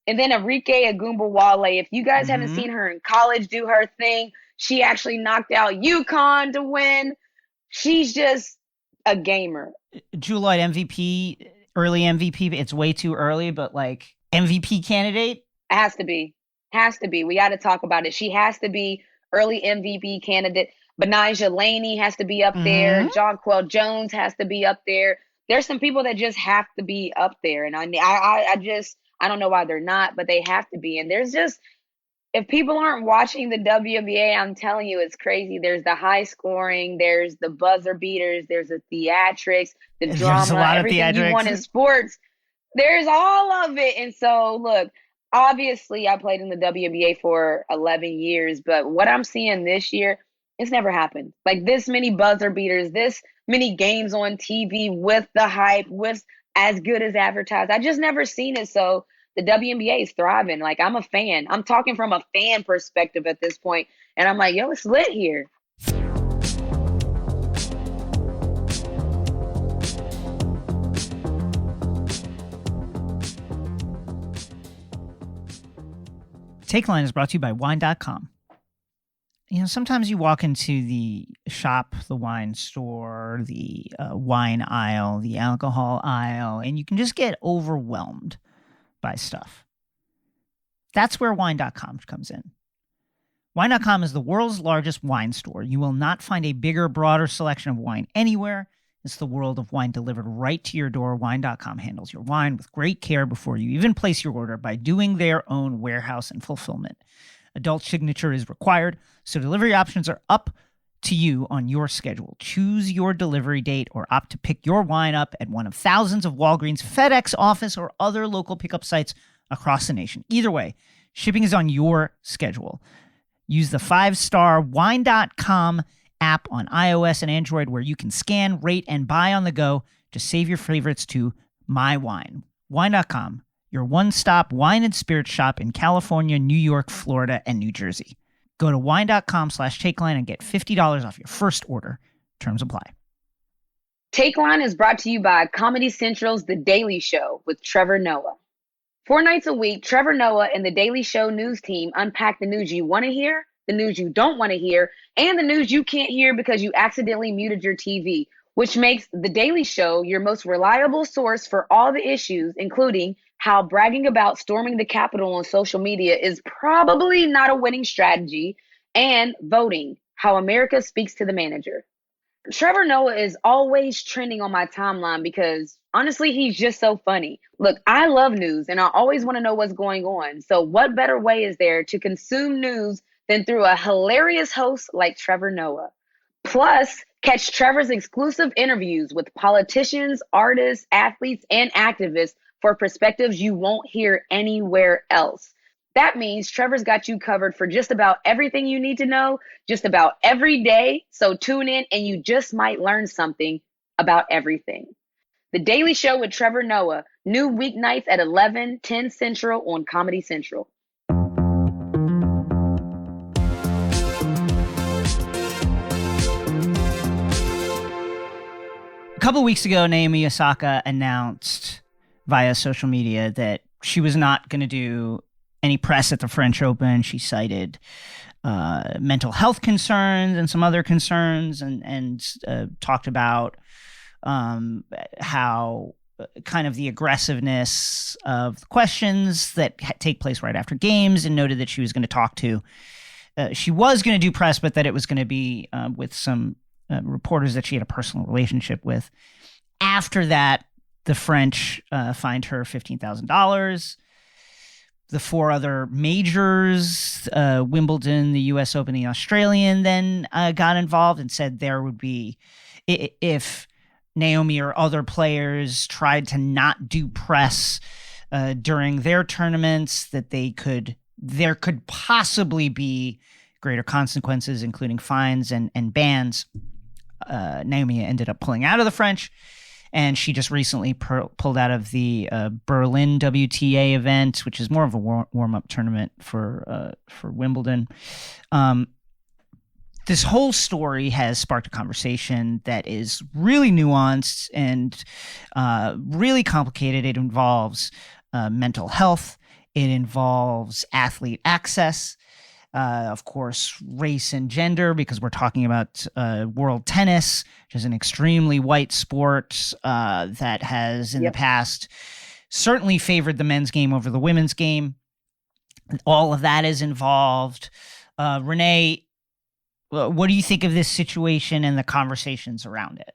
And then Arike Agumbawale, if you guys haven't seen her in college do her thing, she actually knocked out UConn to win. She's just a gamer. Jewel Lloyd MVP, early MVP. It's way too early, but like MVP candidate? Has to be. We got to talk about it. She has to be early MVP candidate. Benijah Laney has to be up there. Jonquel Jones has to be up there. There's some people that just have to be up there. And I don't know why they're not, but they have to be. And there's just, if people aren't watching the WNBA, I'm telling you, it's crazy. There's the high scoring, there's the buzzer beaters, there's the theatrics, the drama, everything you want in sports. There's all of it. And so, look, obviously I played in the WNBA for 11 years, but what I'm seeing this year, it's never happened. Like this many buzzer beaters, this many games on TV with the hype, with as good as advertised. I just never seen it. So the WNBA is thriving. Like, I'm a fan. I'm talking from a fan perspective at this point. And I'm like, yo, it's lit here. Takeline is brought to you by wine.com. You know, sometimes you walk into the shop, the wine store, the wine aisle, the alcohol aisle, and you can just get overwhelmed by stuff. That's where wine.com comes in. Wine.com is the world's largest wine store. You will not find a bigger, broader selection of wine anywhere. It's the world of wine delivered right to your door. Wine.com handles your wine with great care before you even place your order by doing their own warehouse and fulfillment. Adult signature is required, so delivery options are up to you on your schedule. Choose your delivery date or opt to pick your wine up at one of thousands of Walgreens, FedEx office, or other local pickup sites across the nation. Either way, shipping is on your schedule. Use the 5-star wine.com app on iOS and Android where you can scan, rate, and buy on the go to save your favorites to My Wine. Wine.com, your one-stop wine and spirits shop in California, New York, Florida, and New Jersey. Go to wine.com/Takeline and get $50 off your first order. Terms apply. Takeline is brought to you by Comedy Central's The Daily Show with Trevor Noah. 4 nights a week, Trevor Noah and The Daily Show news team unpack the news you want to hear, the news you don't want to hear, and the news you can't hear because you accidentally muted your TV, which makes The Daily Show your most reliable source for all the issues, including how bragging about storming the Capitol on social media is probably not a winning strategy, and voting, how America speaks to the manager. Trevor Noah is always trending on my timeline because, honestly, he's just so funny. Look, I love news, and I always want to know what's going on. So what better way is there to consume news than through a hilarious host like Trevor Noah? Plus, catch Trevor's exclusive interviews with politicians, artists, athletes, and activists for perspectives you won't hear anywhere else. That means Trevor's got you covered for just about everything you need to know, just about every day. So tune in and you just might learn something about everything. The Daily Show with Trevor Noah, new weeknights at 11:10 Central on Comedy Central. A couple weeks ago, Naomi Osaka announced via social media that she was not going to do any press at the French Open. She cited mental health concerns and some other concerns, and talked about how kind of the aggressiveness of the questions that take place right after games, and noted that she was going to talk to, she was going to do press, but that it was going to be with some reporters that she had a personal relationship with. After that, the French fined her $15,000. The 4 other majors, Wimbledon, the U.S. Open, the Australian, then got involved and said there would be, if Naomi or other players tried to not do press during their tournaments, that there could possibly be greater consequences, including fines and bans. Naomi ended up pulling out of the French, and she just recently pulled out of the Berlin WTA event, which is more of a warm-up tournament for Wimbledon. This whole story has sparked a conversation that is really nuanced and really complicated. It involves mental health. It involves athlete access. Of course, race and gender, because we're talking about world tennis, which is an extremely white sport that has in the past certainly favored the men's game over the women's game. All of that is involved. Renee, what do you think of this situation and the conversations around it?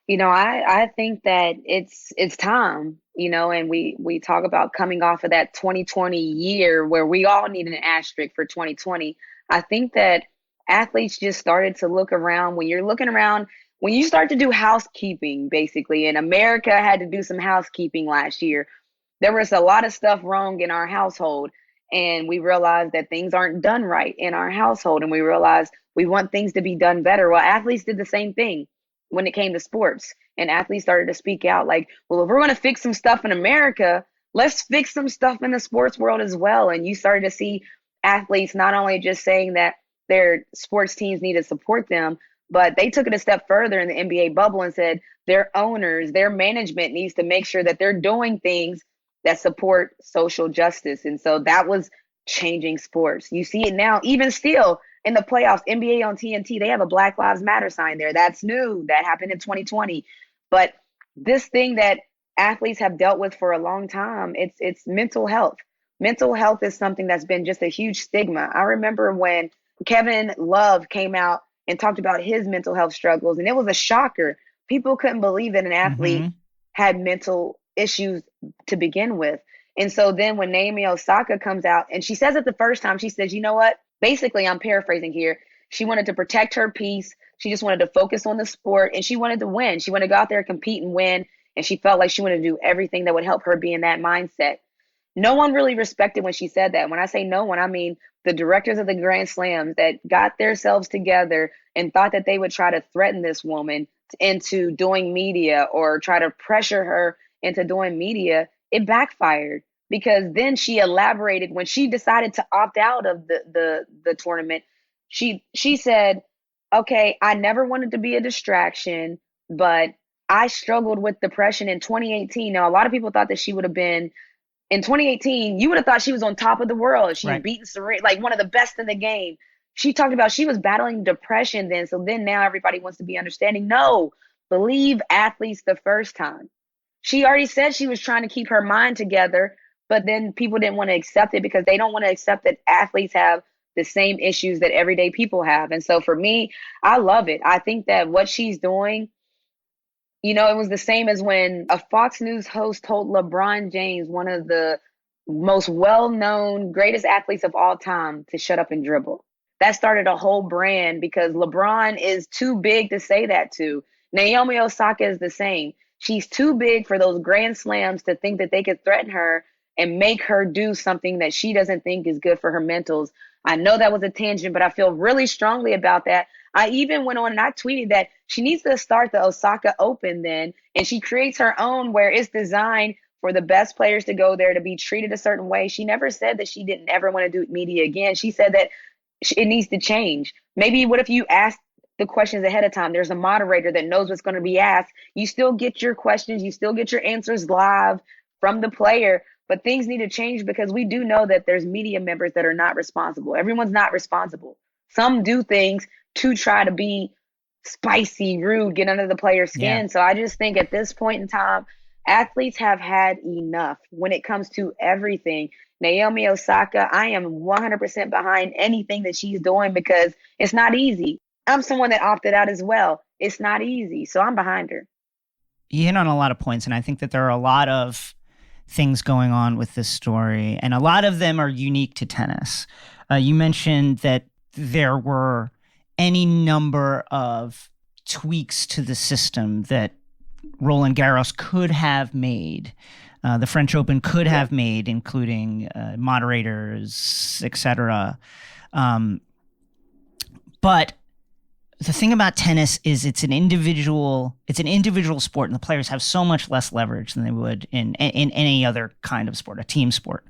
I think that it's time, and we talk about coming off of that 2020 year where we all need an asterisk for 2020. I think that athletes just started to look around. When you're looking around, when you start to do housekeeping, basically, and America had to do some housekeeping last year, there was a lot of stuff wrong in our household. And we realized that things aren't done right in our household. And we realized we want things to be done better. Well, athletes did the same thing when it came to sports, and athletes started to speak out like, well, if we're going to fix some stuff in America, let's fix some stuff in the sports world as well. And you started to see athletes not only just saying that their sports teams need to support them, but they took it a step further in the NBA bubble and said their owners, their management needs to make sure that they're doing things that support social justice. And so that was changing sports. You see it now, even still, in the playoffs, NBA on TNT, they have a Black Lives Matter sign there. That's new. That happened in 2020. But this thing that athletes have dealt with for a long time, it's mental health. Mental health is something that's been just a huge stigma. I remember when Kevin Love came out and talked about his mental health struggles, and it was a shocker. People couldn't believe that an athlete had mental issues to begin with. And so then when Naomi Osaka comes out, and she says it the first time, she says, you know what? Basically, I'm paraphrasing here. She wanted to protect her peace. She just wanted to focus on the sport, and she wanted to win. She wanted to go out there and compete and win. And she felt like she wanted to do everything that would help her be in that mindset. No one really respected when she said that. When I say no one, I mean the directors of the Grand Slams that got themselves together and thought that they would try to threaten this woman into doing media or try to pressure her into doing media. It backfired. Because then she elaborated when she decided to opt out of the tournament. She said, okay, I never wanted to be a distraction, but I struggled with depression in 2018. Now, a lot of people thought that she would have been in 2018. You would have thought she was on top of the world. She had beaten Serena, like one of the best in the game. She talked about she was battling depression then. So then now everybody wants to be understanding. No, believe athletes the first time. She already said she was trying to keep her mind together. But then people didn't want to accept it because they don't want to accept that athletes have the same issues that everyday people have. And so for me, I love it. I think that what she's doing, it was the same as when a Fox News host told LeBron James, one of the most well-known, greatest athletes of all time, to shut up and dribble. That started a whole brand because LeBron is too big to say that to. Naomi Osaka is the same. She's too big for those Grand Slams to think that they could threaten her and make her do something that she doesn't think is good for her mentals. I know that was a tangent, but I feel really strongly about that. I even went on and I tweeted that she needs to start the Osaka Open then, and she creates her own where it's designed for the best players to go there to be treated a certain way. She never said that she didn't ever want to do media again. She said that it needs to change. Maybe what if you ask the questions ahead of time? There's a moderator that knows what's going to be asked. You still get your questions. You still get your answers live from the player. But things need to change because we do know that there's media members that are not responsible. Everyone's not responsible. Some do things to try to be spicy, rude, get under the player's skin. Yeah. So I just think at this point in time, athletes have had enough when it comes to everything. Naomi Osaka, I am 100% behind anything that she's doing because it's not easy. I'm someone that opted out as well. It's not easy. So I'm behind her. You hit on a lot of points, and I think that there are a lot of things going on with this story, and a lot of them are unique to tennis. You mentioned that there were any number of tweaks to the system that Roland Garros could have made, the French Open could have made, including moderators, etc. But the thing about tennis is it's an individual sport, and the players have so much less leverage than they would in any other kind of sport, a team sport,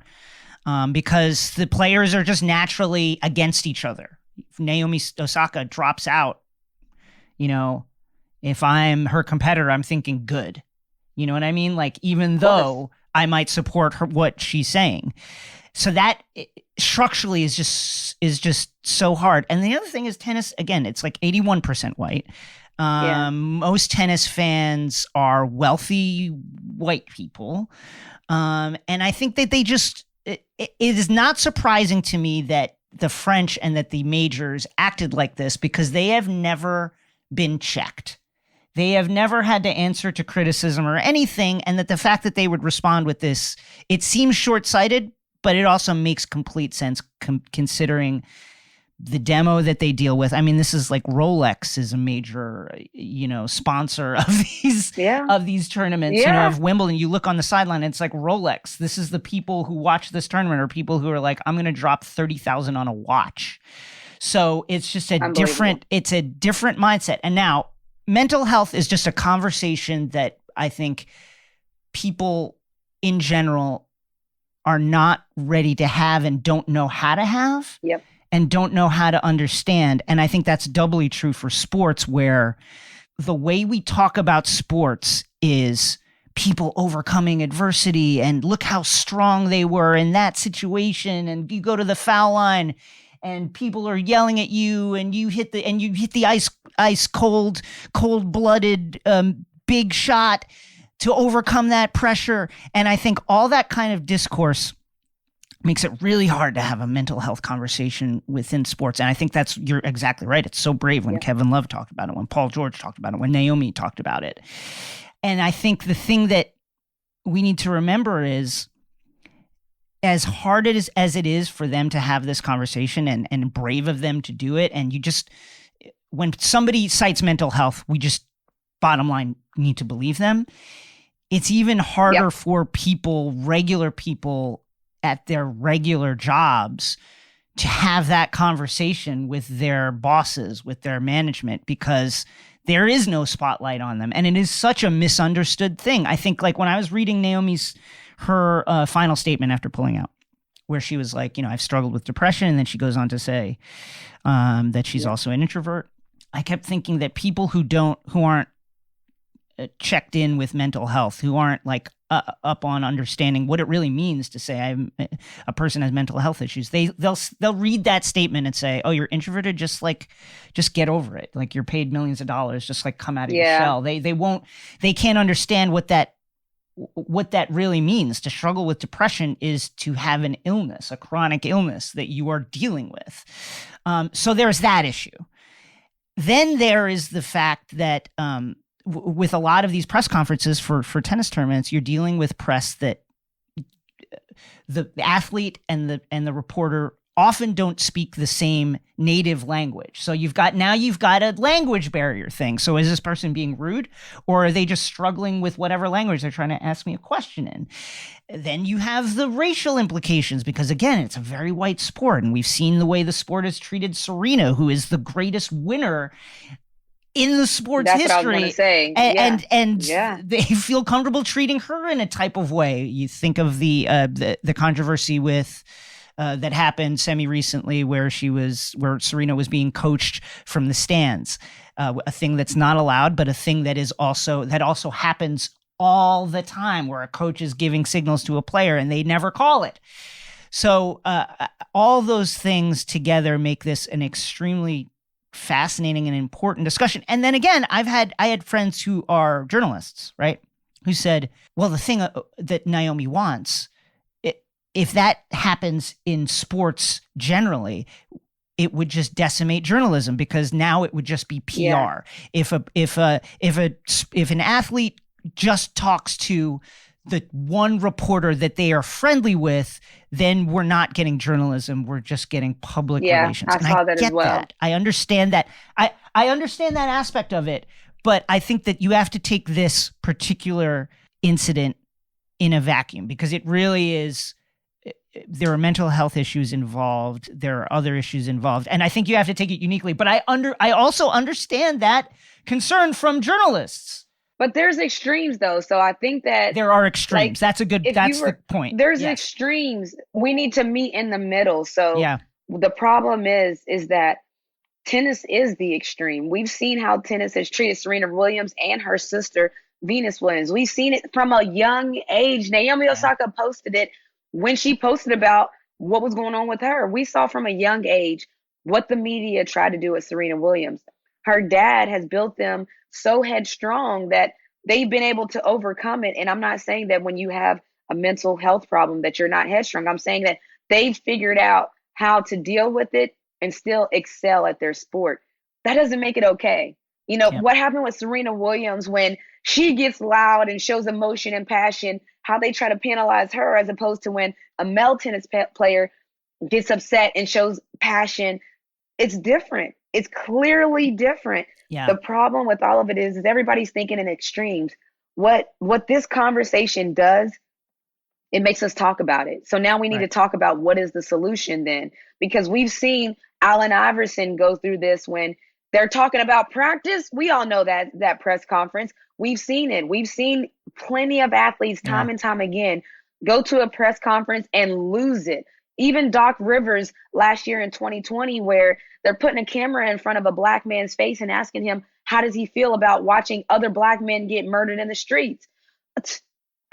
because the players are just naturally against each other. If Naomi Osaka drops out, if I'm her competitor, I'm thinking good. You know what I mean? Like, even though I might support her, what she's saying. So that structurally is just so hard. And the other thing is tennis, again, it's like 81% white. Most tennis fans are wealthy white people. And I think that they just, it is not surprising to me that the French and that the majors acted like this because they have never been checked. They have never had to answer to criticism or anything, and that the fact that they would respond with this, it seems short-sighted, but it also makes complete sense considering the demo that they deal with. I mean, this is like Rolex is a major, sponsor of these tournaments, of Wimbledon. You look on the sideline, and it's like Rolex. This is the people who watch this tournament are people who are like, I'm going to drop $30,000 on a watch. So it's just a different mindset. And now mental health is just a conversation that I think people in general are not ready to have and don't know how to have. Yep. And don't know how to understand. And I think that's doubly true for sports, where the way we talk about sports is people overcoming adversity and look how strong they were in that situation. And you go to the foul line and people are yelling at you and you hit the ice cold-blooded big shot to overcome that pressure. And I think all that kind of discourse makes it really hard to have a mental health conversation within sports. And I think you're exactly right. It's so brave when Kevin Love talked about it, when Paul George talked about it, when Naomi talked about it. And I think the thing that we need to remember is, as hard as it is for them to have this conversation and brave of them to do it, and when somebody cites mental health, we just, bottom line, need to believe them. It's even harder for regular people at their regular jobs to have that conversation with their bosses, with their management, because there is no spotlight on them. And it is such a misunderstood thing. I think, like, when I was reading her final statement after pulling out, where she was like, I've struggled with depression. And then she goes on to say that she's also an introvert. I kept thinking that people who aren't checked in with mental health, who aren't like up on understanding what it really means to say a person has mental health issues, they'll read that statement and say, oh, you're introverted, just get over it, like you're paid millions of dollars, just like come out of your shell. They can't understand what that really means. To struggle with depression is to have an illness, a chronic illness that you are dealing with. So there's that issue. Then there is the fact that with a lot of these press conferences for tennis tournaments, you're dealing with press that the athlete and the reporter often don't speak the same native language. So you've got a language barrier thing. So is this person being rude, or are they just struggling with whatever language they're trying to ask me a question in? Then you have the racial implications, because again, it's a very white sport, and we've seen the way the sport has treated Serena, who is the greatest winner in the sport's history. What I was going to say. And they feel comfortable treating her in a type of way. You think of the controversy with that happened semi-recently, where Serena was being coached from the stands, a thing that's not allowed, but a thing that also happens all the time, where a coach is giving signals to a player and they never call it. So all those things together make this an extremely fascinating and important discussion. And then again, I had friends who are journalists, right, who said, well, the thing that Naomi wants, if that happens in sports generally, it would just decimate journalism, because now it would just be PR. Yeah. If an athlete just talks to the one reporter that they are friendly with, then we're not getting journalism. We're just getting public relations. I saw that as well. That. I understand that. I understand that aspect of it, but I think that you have to take this particular incident in a vacuum, because it really is. There are mental health issues involved. There are other issues involved, and I think you have to take it uniquely. But I also understand that concern from journalists. But there's extremes, though. So I think that there are extremes. That's the point. There's extremes. We need to meet in the middle. So the problem is that tennis is the extreme. We've seen how tennis has treated Serena Williams and her sister, Venus Williams. We've seen it from a young age. Naomi Osaka posted it when she posted about what was going on with her. We saw from a young age what the media tried to do with Serena Williams. Her dad has built them so headstrong that they've been able to overcome it. And I'm not saying that when you have a mental health problem that you're not headstrong. I'm saying that they've figured out how to deal with it and still excel at their sport. That doesn't make it okay. You know, what happened with Serena Williams when she gets loud and shows emotion and passion, how they try to penalize her as opposed to when a male tennis player gets upset and shows passion. It's different. It's clearly different. Yeah. The problem with all of it is everybody's thinking in extremes. What this conversation does, it makes us talk about it. So now we need to talk about what is the solution then, because we've seen Allen Iverson go through this when they're talking about practice. We all know that press conference. We've seen it. We've seen plenty of athletes time and time again go to a press conference and lose it. Even Doc Rivers last year in 2020, where they're putting a camera in front of a black man's face and asking him, how does he feel about watching other black men get murdered in the streets?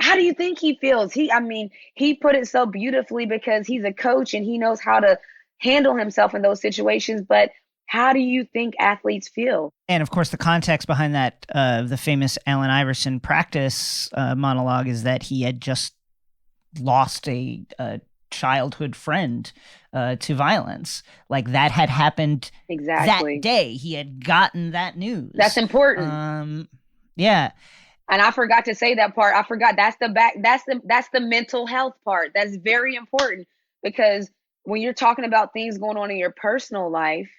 How do you think he feels? He put it so beautifully because he's a coach and he knows how to handle himself in those situations. But how do you think athletes feel? And of course, the context behind that, the famous Allen Iverson practice monologue, is that he had just lost a childhood friend to violence. Like that had happened exactly that day. He had gotten that news. That's important. Yeah. And I forgot to say that part. I forgot that's the mental health part. That's very important, because when you're talking about things going on in your personal life,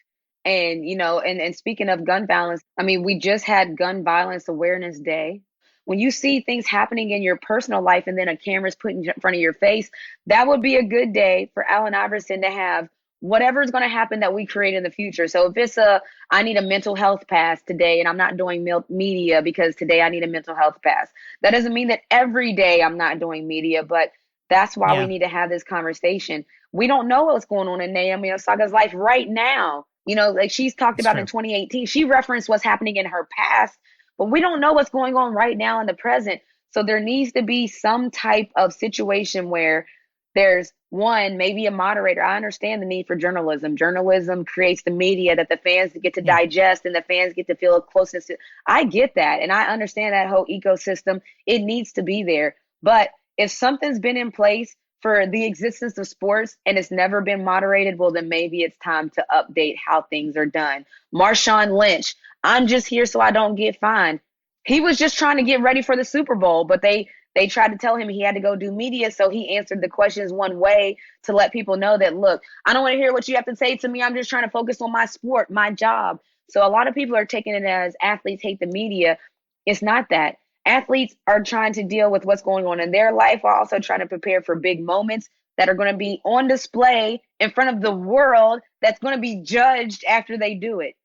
and you know, and speaking of gun violence, I mean, we just had Gun Violence Awareness Day. When you see things happening in your personal life and then a camera's put in front of your face, that would be a good day for Allen Iverson to have whatever's going to happen that we create in the future. So if it's I need a mental health pass today and I'm not doing media because today I need a mental health pass. That doesn't mean that every day I'm not doing media, but that's why we need to have this conversation. We don't know what's going on in Naomi Osaka's life right now. You know, like she's talked about in 2018, she referenced what's happening in her past, but we don't know what's going on right now in the present. So there needs to be some type of situation where there's one, maybe a moderator. I understand the need for journalism. Journalism creates the media that the fans get to digest and the fans get to feel a closeness to. I get that. And I understand that whole ecosystem. It needs to be there. But if something's been in place for the existence of sports and it's never been moderated, well, then maybe it's time to update how things are done. Marshawn Lynch, I'm just here so I don't get fined. He was just trying to get ready for the Super Bowl, but they tried to tell him he had to go do media, so he answered the questions one way to let people know that, look, I don't want to hear what you have to say to me. I'm just trying to focus on my sport, my job. So a lot of people are taking it as athletes hate the media. It's not that. Athletes are trying to deal with what's going on in their life, while also trying to prepare for big moments that are going to be on display in front of the world that's going to be judged after they do it.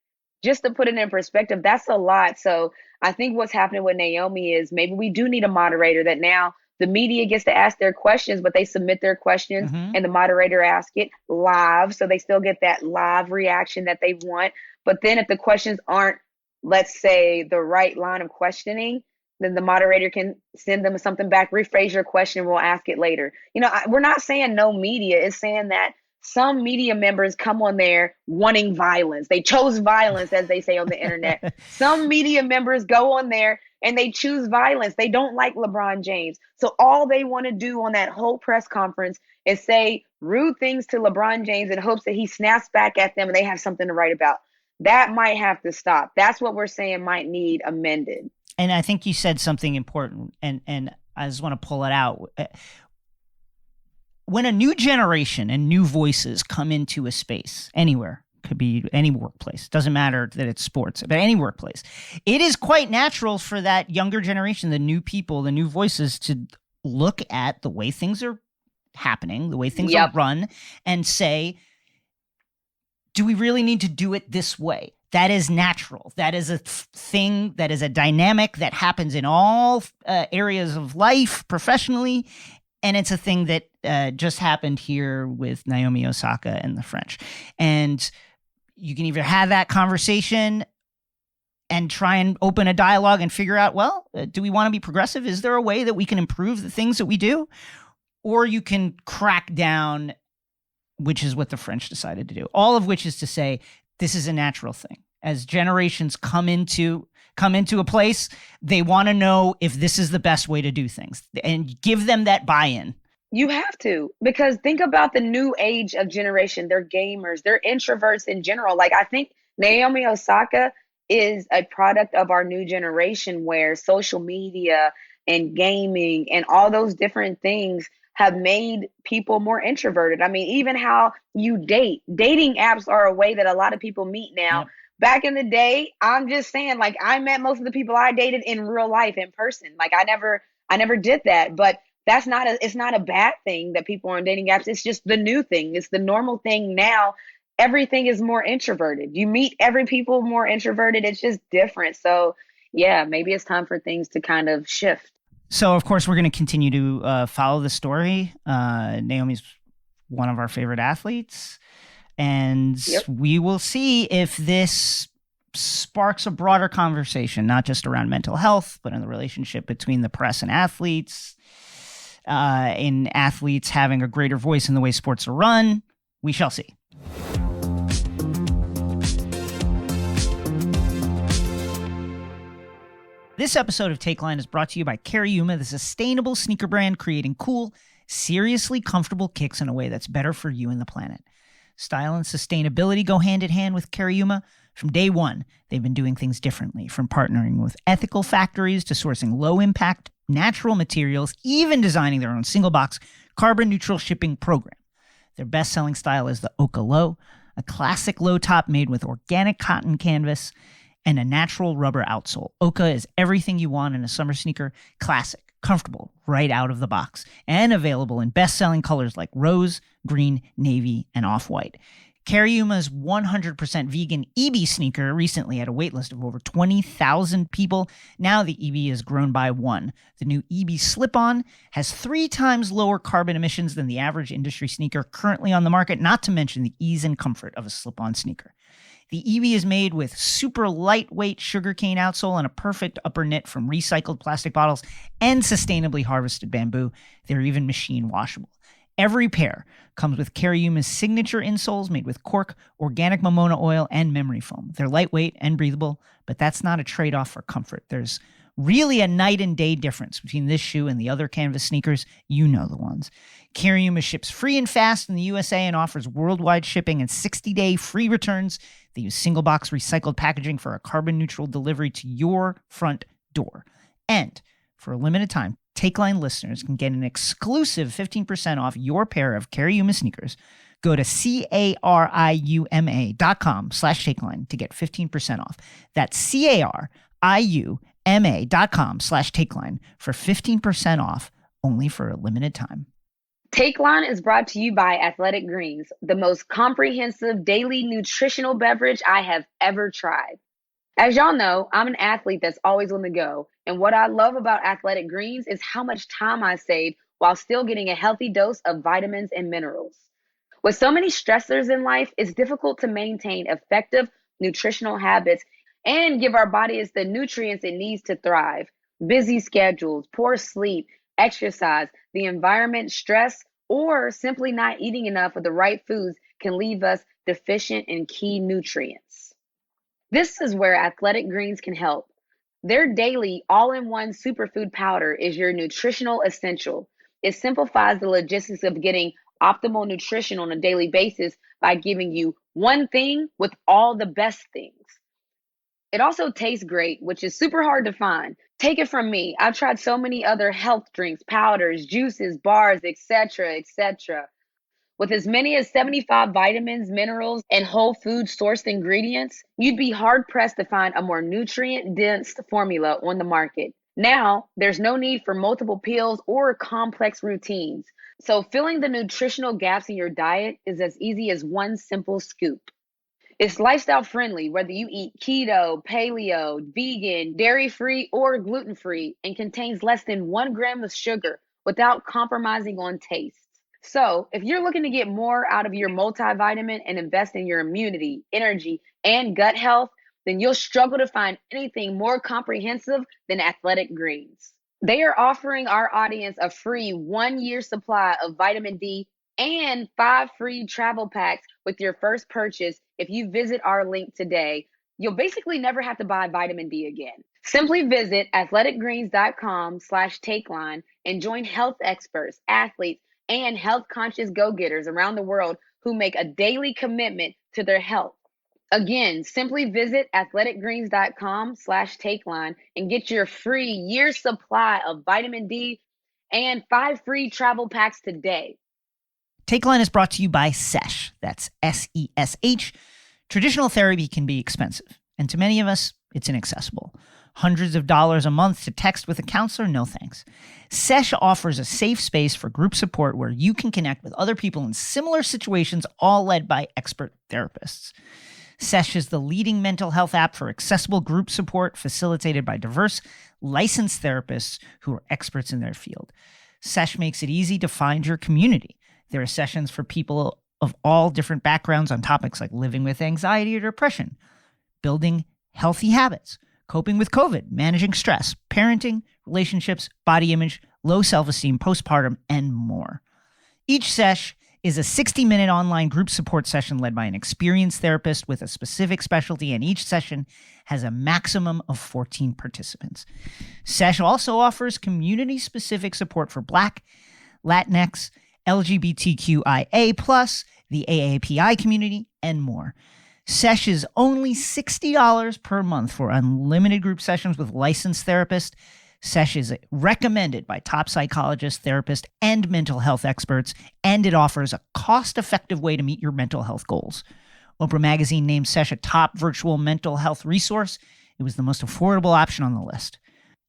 Just to put it in perspective, that's a lot. So I think what's happening with Naomi is maybe we do need a moderator that now the media gets to ask their questions, but they submit their questions and the moderator asks it live. So they still get that live reaction that they want. But then if the questions aren't, let's say, the right line of questioning, then the moderator can send them something back, rephrase your question, we'll ask it later. You know, we're not saying no media. It's saying that some media members come on there wanting violence. They chose violence, as they say on the internet. Some media members go on there and they choose violence. They don't like LeBron James. So all they want to do on that whole press conference is say rude things to LeBron James in hopes that he snaps back at them and they have something to write about. That might have to stop. That's what we're saying might need amended. And I think you said something important, and I just want to pull it out. When a new generation and new voices come into a space, anywhere, could be any workplace, doesn't matter that it's sports, but any workplace, it is quite natural for that younger generation, the new people, the new voices, to look at the way things are happening, the way things are run, and say, do we really need to do it this way? That is natural. That is a thing, that is a dynamic that happens in all areas of life professionally. And it's a thing that just happened here with Naomi Osaka and the French. And you can either have that conversation and try and open a dialogue and figure out, well, do we want to be progressive? Is there a way that we can improve the things that we do? Or you can crack down, which is what the French decided to do. All of which is to say, this is a natural thing. As generations come into a place, they want to know if this is the best way to do things and give them that buy-in. You have to, because think about the new age of generation. They're gamers, they're introverts in general. Like, I think Naomi Osaka is a product of our new generation where social media and gaming and all those different things have made people more introverted. I mean, even how you date, dating apps are a way that a lot of people meet now. Yep. Back in the day, I'm just saying, like, I met most of the people I dated in real life, in person. Like, I never did that. But it's not a bad thing that people are on dating apps. It's just the new thing. It's the normal thing now. Everything is more introverted. You meet every people more introverted. It's just different. So yeah, maybe it's time for things to kind of shift. So of course we're going to continue to follow the story. Naomi's one of our favorite athletes, and we will see if this sparks a broader conversation, not just around mental health, but in the relationship between the press and athletes. In athletes having a greater voice in the way sports are run. We shall see. This episode of Takeline is brought to you by Cariuma, the sustainable sneaker brand creating cool, seriously comfortable kicks in a way that's better for you and the planet. Style and sustainability go hand in hand with Cariuma. From day one, they've been doing things differently, from partnering with ethical factories to sourcing low-impact, natural materials, even designing their own single-box, carbon-neutral shipping program. Their best-selling style is the Oka Low, a classic low top made with organic cotton canvas and a natural rubber outsole. Oka is everything you want in a summer sneaker: classic, comfortable, right out of the box, and available in best-selling colors like rose, green, navy, and off-white. Cariuma's 100% vegan EB sneaker recently had a waitlist of over 20,000 people. Now the EB has grown by one. The new EB slip-on has 3 times lower carbon emissions than the average industry sneaker currently on the market, not to mention the ease and comfort of a slip-on sneaker. The EB is made with super lightweight sugarcane outsole and a perfect upper knit from recycled plastic bottles and sustainably harvested bamboo. They're even machine washable. Every pair comes with Cariuma's signature insoles made with cork, organic momona oil, and memory foam. They're lightweight and breathable, but that's not a trade-off for comfort. There's really a night and day difference between this shoe and the other canvas sneakers. You know the ones. Cariuma ships free and fast in the USA and offers worldwide shipping and 60-day free returns. They use single-box recycled packaging for a carbon-neutral delivery to your front door. And for a limited time, Takeline listeners can get an exclusive 15% off your pair of Cariuma sneakers. Go to cariuma.com/Takeline to get 15% off. That's cariuma.com/Takeline for 15% off, only for a limited time. Takeline is brought to you by Athletic Greens, the most comprehensive daily nutritional beverage I have ever tried. As y'all know, I'm an athlete that's always on the go. And what I love about Athletic Greens is how much time I save while still getting a healthy dose of vitamins and minerals. With so many stressors in life, it's difficult to maintain effective nutritional habits and give our bodies the nutrients it needs to thrive. Busy schedules, poor sleep, exercise, the environment, stress, or simply not eating enough of the right foods can leave us deficient in key nutrients. This is where Athletic Greens can help. Their daily all-in-one superfood powder is your nutritional essential. It simplifies the logistics of getting optimal nutrition on a daily basis by giving you one thing with all the best things. It also tastes great, which is super hard to find. Take it from me. I've tried so many other health drinks, powders, juices, bars, etc., etc. With as many as 75 vitamins, minerals, and whole food sourced ingredients, you'd be hard-pressed to find a more nutrient-dense formula on the market. Now, there's no need for multiple pills or complex routines. So filling the nutritional gaps in your diet is as easy as one simple scoop. It's lifestyle friendly, whether you eat keto, paleo, vegan, dairy-free, or gluten-free, and contains less than 1 gram of sugar without compromising on taste. So if you're looking to get more out of your multivitamin and invest in your immunity, energy, and gut health, then you'll struggle to find anything more comprehensive than Athletic Greens. They are offering our audience a free 1-year supply of vitamin D and 5 free travel packs with your first purchase if you visit our link today. You'll basically never have to buy vitamin D again. Simply visit athleticgreens.com/Takeline and join health experts, athletes, and health-conscious go-getters around the world who make a daily commitment to their health. Again, simply visit athleticgreens.com/takeline and get your free year supply of vitamin D and 5 free travel packs today. Takeline is brought to you by SESH. That's SESH. Traditional therapy can be expensive, and to many of us, it's inaccessible. Hundreds of dollars a month to text with a counselor? No thanks. SESH offers a safe space for group support where you can connect with other people in similar situations, all led by expert therapists. SESH is the leading mental health app for accessible group support facilitated by diverse, licensed therapists who are experts in their field. SESH makes it easy to find your community. There are sessions for people of all different backgrounds on topics like living with anxiety or depression, building healthy habits, coping with COVID, managing stress, parenting, relationships, body image, low self-esteem, postpartum, and more. Each sesh is a 60-minute online group support session led by an experienced therapist with a specific specialty, and each session has a maximum of 14 participants. Sesh also offers community-specific support for Black, Latinx, LGBTQIA+, the AAPI community, and more. Sesh is only $60 per month for unlimited group sessions with licensed therapists. Sesh is recommended by top psychologists, therapists, and mental health experts, and it offers a cost-effective way to meet your mental health goals. Oprah Magazine named Sesh a top virtual mental health resource. It was the most affordable option on the list.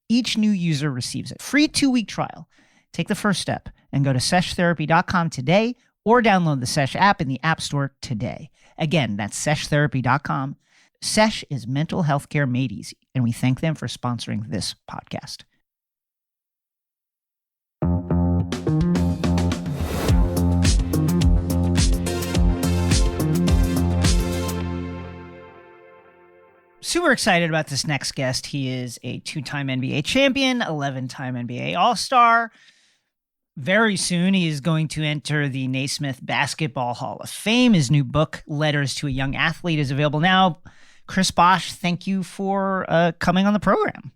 Each new user receives a free 2-week trial. Take the first step and go to seshtherapy.com today or download the Sesh app in the App Store today. Again, that's seshtherapy.com. Sesh is mental health care made easy, and we thank them for sponsoring this podcast. Super excited about this next guest. He is a 2-time NBA champion, 11-time NBA All-Star. Very soon, he is going to enter the Naismith Basketball Hall of Fame. His new book, Letters to a Young Athlete, is available now. Chris Bosh, thank you for coming on the program.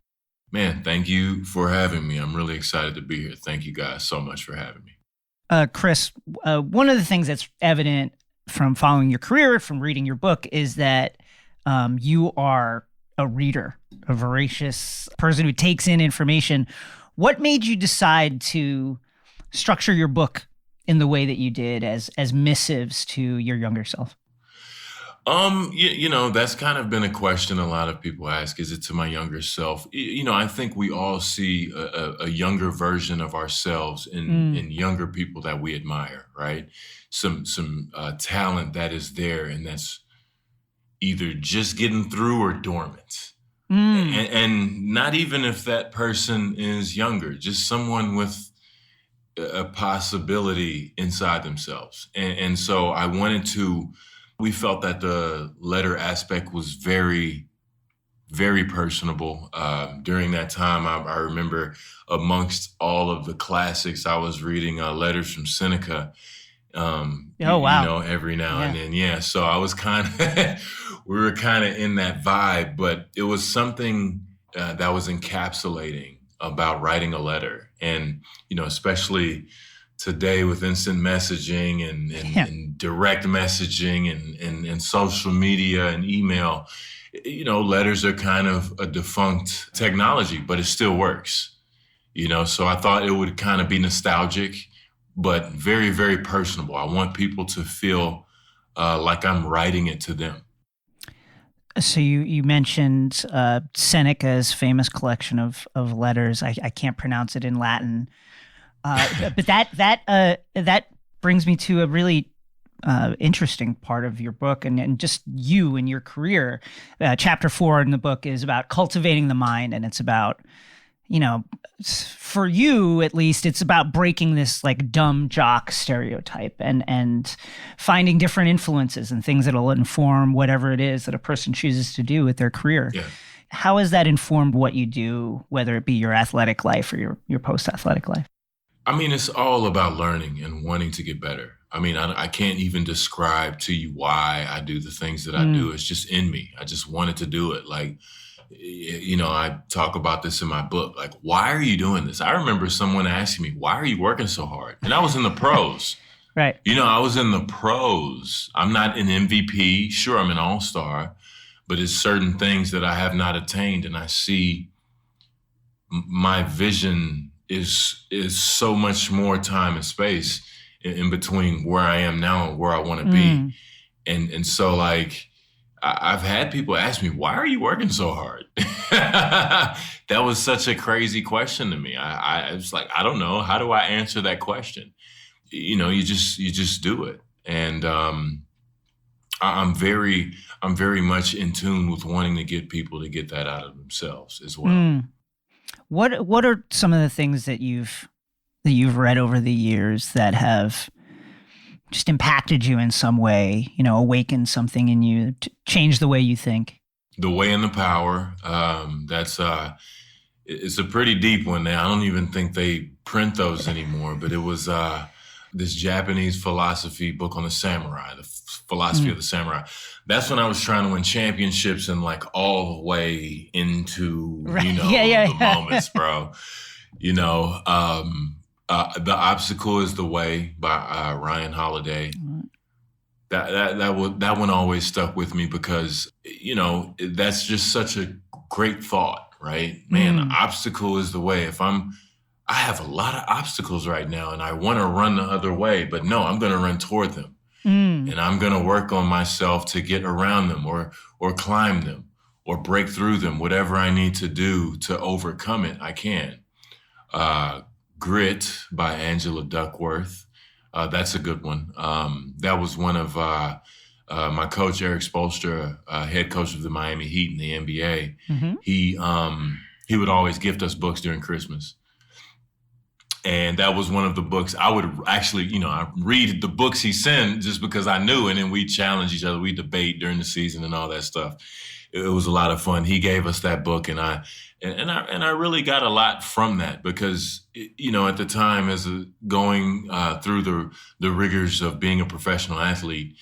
Man, thank you for having me. I'm really excited to be here. Thank you guys so much for having me. Chris, one of the things that's evident from following your career, from reading your book, is that you are a reader, a voracious person who takes in information. What made you decide to structure your book in the way that you did as missives to your younger self? You know, that's kind of been a question a lot of people ask. Is it to my younger self? You know, I think we all see a younger version of ourselves in younger people that we admire, right? Some talent that is there and that's either just getting through or dormant. And not even if that person is younger, just someone with a possibility inside themselves. And so we felt that the letter aspect was very, very personable. During that time, I remember amongst all of the classics, I was reading letters from Seneca. Oh, wow. You know, every now and then. Yeah. So I was we were kind of in that vibe, but it was something that was encapsulating about writing a letter. And, you know, especially today with instant messaging and direct messaging and social media and email, you know, letters are kind of a defunct technology, but it still works, you know? So I thought it would kind of be nostalgic, but very, very personable. I want people to feel like I'm writing it to them. So you mentioned Seneca's famous collection of letters. I can't pronounce it in Latin. But that brings me to a really interesting part of your book and just you and your career. Chapter 4 in the book is about cultivating the mind, and it's about, you know, for you at least, it's about breaking this like dumb jock stereotype and finding different influences and things that'll inform whatever it is that a person chooses to do with their career. Yeah. How has that informed what you do, whether it be your athletic life or your post-athletic life? I mean, it's all about learning and wanting to get better. I mean, I can't even describe to you why I do the things that I do. It's just in me. I just wanted to do it. Like, I talk about this in my book. Like, why are you doing this? I remember someone asking me, why are you working so hard? And I was in the pros. Right. I was in the pros. I'm not an MVP. Sure, I'm an all-star, but it's certain things that I have not attained. And I see my vision is so much more time and space in between where I am now and where I want to be. And so, like, I've had people ask me, why are you working so hard? That was such a crazy question to me. I was like, I don't know. How do I answer that question? You just do it. And I'm very much in tune with wanting to get people to get that out of themselves as well. What are some of the things that you've read over the years that have just impacted you in some way, awakened something in you, changed the way you think? The Way and the Power. It's a pretty deep one now. I don't even think they print those anymore, but it was this Japanese philosophy book on the samurai, the philosophy of the samurai. That's when I was trying to win championships and like all the way into, the moments, bro. The Obstacle is the Way by Ryan Holiday. That one always stuck with me because, that's just such a great thought, right? Man, the obstacle is the way. I have a lot of obstacles right now and I want to run the other way, but no, I'm going to run toward them. And I'm going to work on myself to get around them or climb them or break through them, whatever I need to do to overcome it, I can. Grit by Angela Duckworth. That's a good one. That was one of my coach, Eric Spoelstra, head coach of the Miami Heat in the NBA. He would always gift us books during Christmas. And that was one of the books I would actually, I read the books he sent just because I knew, and then we challenge each other. We debate during the season and all that stuff. It was a lot of fun. He gave us that book, and I really got a lot from that because, at the time going through the rigors of being a professional athlete,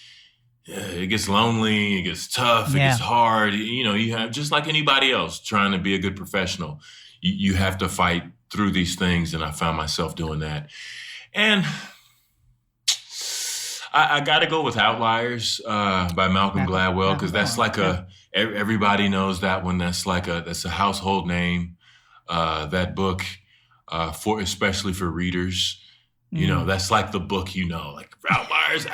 it gets lonely, it gets tough, it gets hard. You have, just like anybody else trying to be a good professional, you have to fight through these things, and I found myself doing that. And I got to go with Outliers by Malcolm Gladwell because that's like everybody knows that one. That's a household name. That book, especially for readers, that's like the book, like Outliers.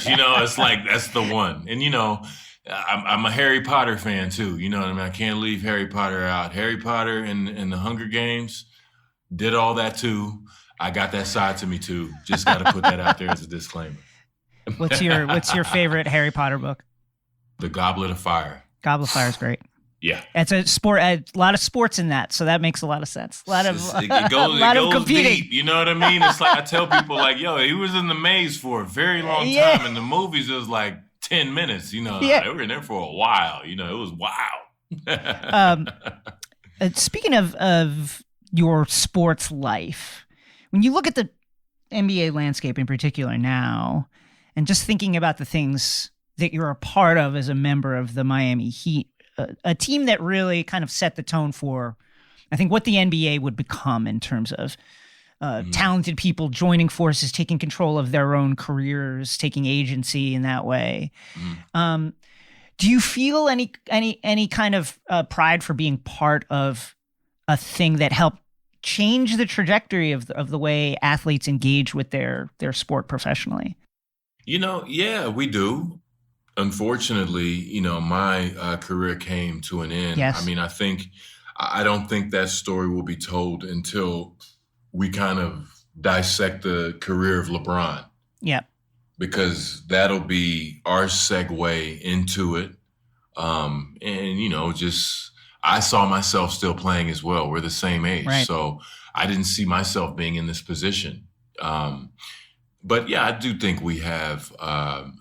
It's like that's the one. And I'm a Harry Potter fan too. You know what I mean? I can't leave Harry Potter out. Harry Potter and the Hunger Games did all that too. I got that side to me too. Just got to put that out there as a disclaimer. What's your favorite Harry Potter book? The Goblet of Fire. Goblet of Fire is great. Yeah, it's a sport. A lot of sports in that, so that makes a lot of sense. It goes competing. Deep. You know what I mean? It's like I tell people, like, yo, he was in the maze for a very long time, and the movies was like 10 minutes. They were in there for a while. It was wild. Speaking of your sports life, when you look at the NBA landscape in particular now, and just thinking about the things that you're a part of as a member of the Miami Heat, a team that really kind of set the tone for, I think, what the NBA would become in terms of talented people joining forces, taking control of their own careers, taking agency in that way. Do you feel any kind of pride for being part of a thing that helped change the trajectory of the way athletes engage with their sport professionally? Yeah, we do. Unfortunately, my career came to an end. Yes. I mean, I don't think that story will be told until we kind of dissect the career of LeBron. Yeah. Because that'll be our segue into it. I saw myself still playing as well. We're the same age. Right. So I didn't see myself being in this position. But yeah, I do think we have a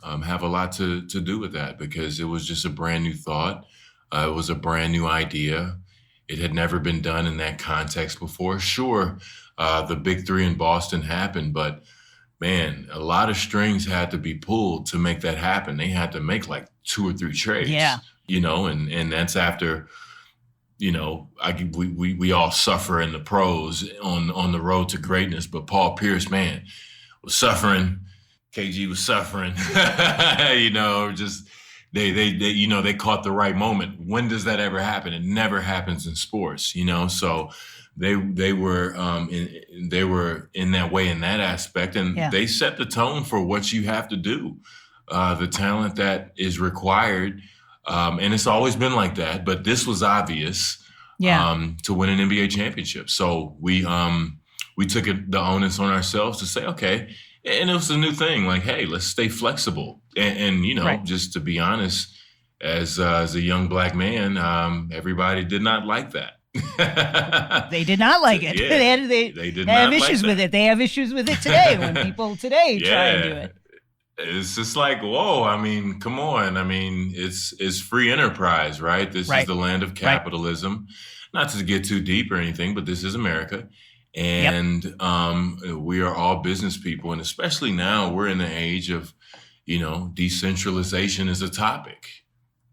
lot to do with that because it was just a brand new thought. It was a brand new idea. It had never been done in that context before. Sure, the Big Three in Boston happened, but man, a lot of strings had to be pulled to make that happen. They had to make like 2 or 3 trades. Yeah. And that's after we all suffer in the pros on the road to greatness, but Paul Pierce, man, was suffering. KG was suffering. Just they caught the right moment. When does that ever happen? It never happens in sports, So they were in that way, in that aspect, and they set the tone for what you have to do, the talent that is required. And it's always been like that, but this was obvious to win an NBA championship. So we took the onus on ourselves to say, okay, and it was a new thing. Like, hey, let's stay flexible. And just to be honest, as a young black man, everybody did not like that. They did not like it. Yeah, they did not have issues with it. They have issues with it today when people today try and do it. It's just like, whoa, I mean, come on. I mean, it's free enterprise, right? This is the land of capitalism. Not to get too deep or anything, but this is America. And we are all business people. And especially now, we're in the age of, decentralization is a topic.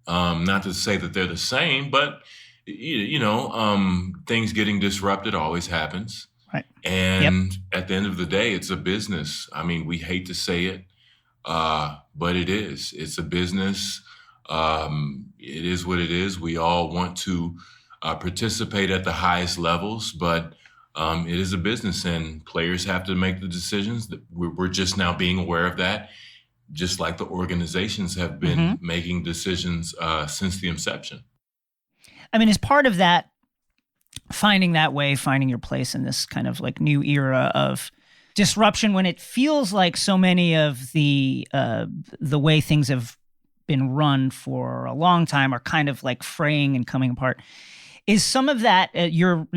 Not to say that they're the same, but, things getting disrupted always happens. Right. And at the end of the day, it's a business. I mean, we hate to say it. But it is. It's a business. It is what it is. We all want to participate at the highest levels, but it is a business, and players have to make the decisions. We're just now being aware of that, just like the organizations have been making decisions since the inception. I mean, as part of that, finding your place in this kind of like new era of disruption, when it feels like so many of the way things have been run for a long time are kind of like fraying and coming apart, is some of that your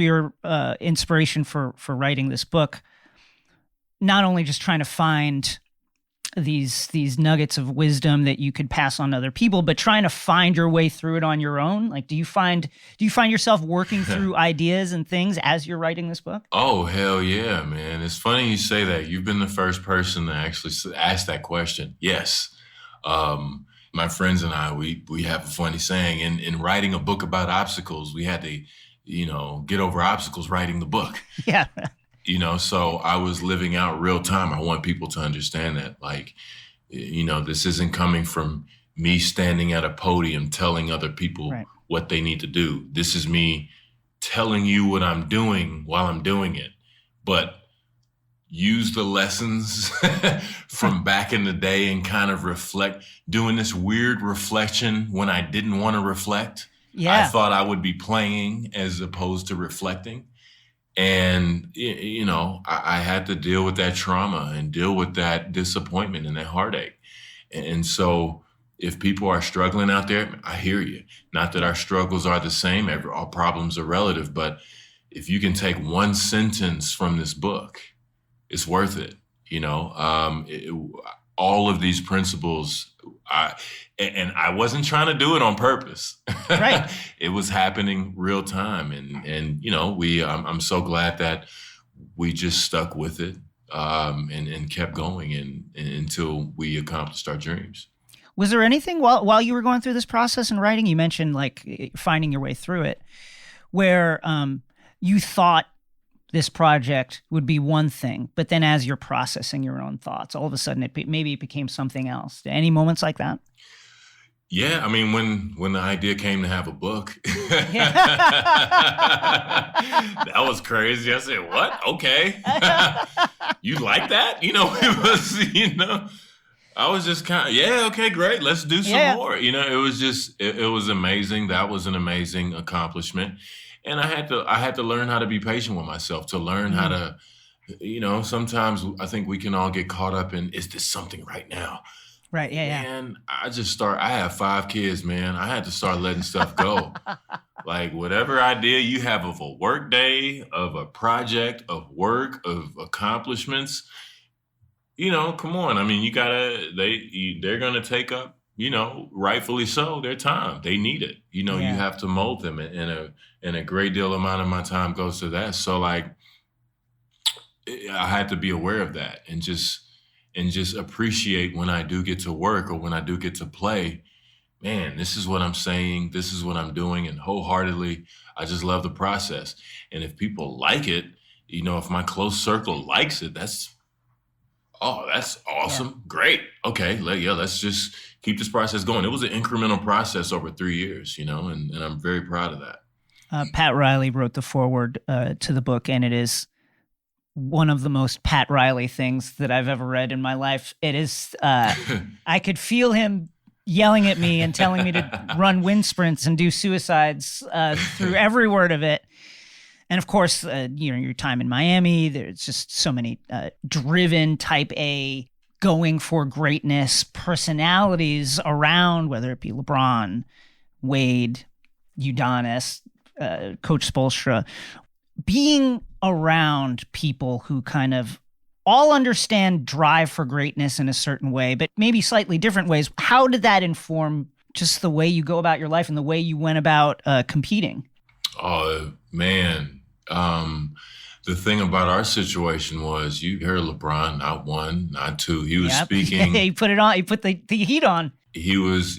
inspiration for writing this book? Not only just trying to find these nuggets of wisdom that you could pass on to other people, but trying to find your way through it on your own. Like, do you find yourself working through ideas and things as you're writing this book? Oh, hell yeah, man. It's funny you say that. You've been the first person to actually ask that question. Yes. My friends and I, we have a funny saying, in writing a book about obstacles, we had to, get over obstacles writing the book. Yeah. So I was living out real time. I want people to understand that, like, this isn't coming from me standing at a podium telling other people what they need to do. This is me telling you what I'm doing while I'm doing it. But use the lessons from back in the day and kind of reflect, doing this weird reflection when I didn't want to reflect. Yeah. I thought I would be playing as opposed to reflecting. And, I had to deal with that trauma and deal with that disappointment and that heartache. And so if people are struggling out there, I hear you. Not that our struggles are the same. All problems are relative. But if you can take one sentence from this book, it's worth it. All of these principles, and I wasn't trying to do it on purpose. Right. It was happening real time. And I'm so glad that we just stuck with it and kept going until we accomplished our dreams. Was there anything while you were going through this process and writing, you mentioned like finding your way through it, where you thought this project would be one thing, but then as you're processing your own thoughts, all of a sudden maybe it became something else? Any moments like that? Yeah, I mean, when the idea came to have a book, that was crazy. I said, "What? Okay, you like that?" It was, I was just kind of, okay, great, let's do some more. It was just, it was amazing. That was an amazing accomplishment. And I had to learn how to be patient with myself, to learn how to, sometimes I think we can all get caught up in, is this something right now? Right. Yeah. And I have 5 kids, man. I had to start letting stuff go. Like whatever idea you have of a work day, of a project, of work, of accomplishments, come on. I mean, they're going to take up, rightfully so, their time. They need it. You have to mold them, and a great deal amount of my time goes to that. So like, I had to be aware of that and just appreciate when I do get to work or when I do get to play, man, this is what I'm saying, this is what I'm doing, and wholeheartedly, I just love the process. And if people like it, if my close circle likes it, that's awesome. Yeah. Great. Okay. Let's just keep this process going. It was an incremental process over 3 years, and I'm very proud of that. Pat Riley wrote the foreword to the book, and it is one of the most Pat Riley things that I've ever read in my life. It is, I could feel him yelling at me and telling me to run wind sprints and do suicides through every word of it. And of course, your time in Miami, there's just so many driven type A, going for greatness personalities around, whether it be LeBron, Wade, Udonis, Coach Spoelstra. Being around people who kind of all understand drive for greatness in a certain way, but maybe slightly different ways. How did that inform just the way you go about your life and the way you went about competing? Oh, man. The thing about our situation was you heard LeBron, not one, not two. He was speaking. He put it on. He put the heat on. He was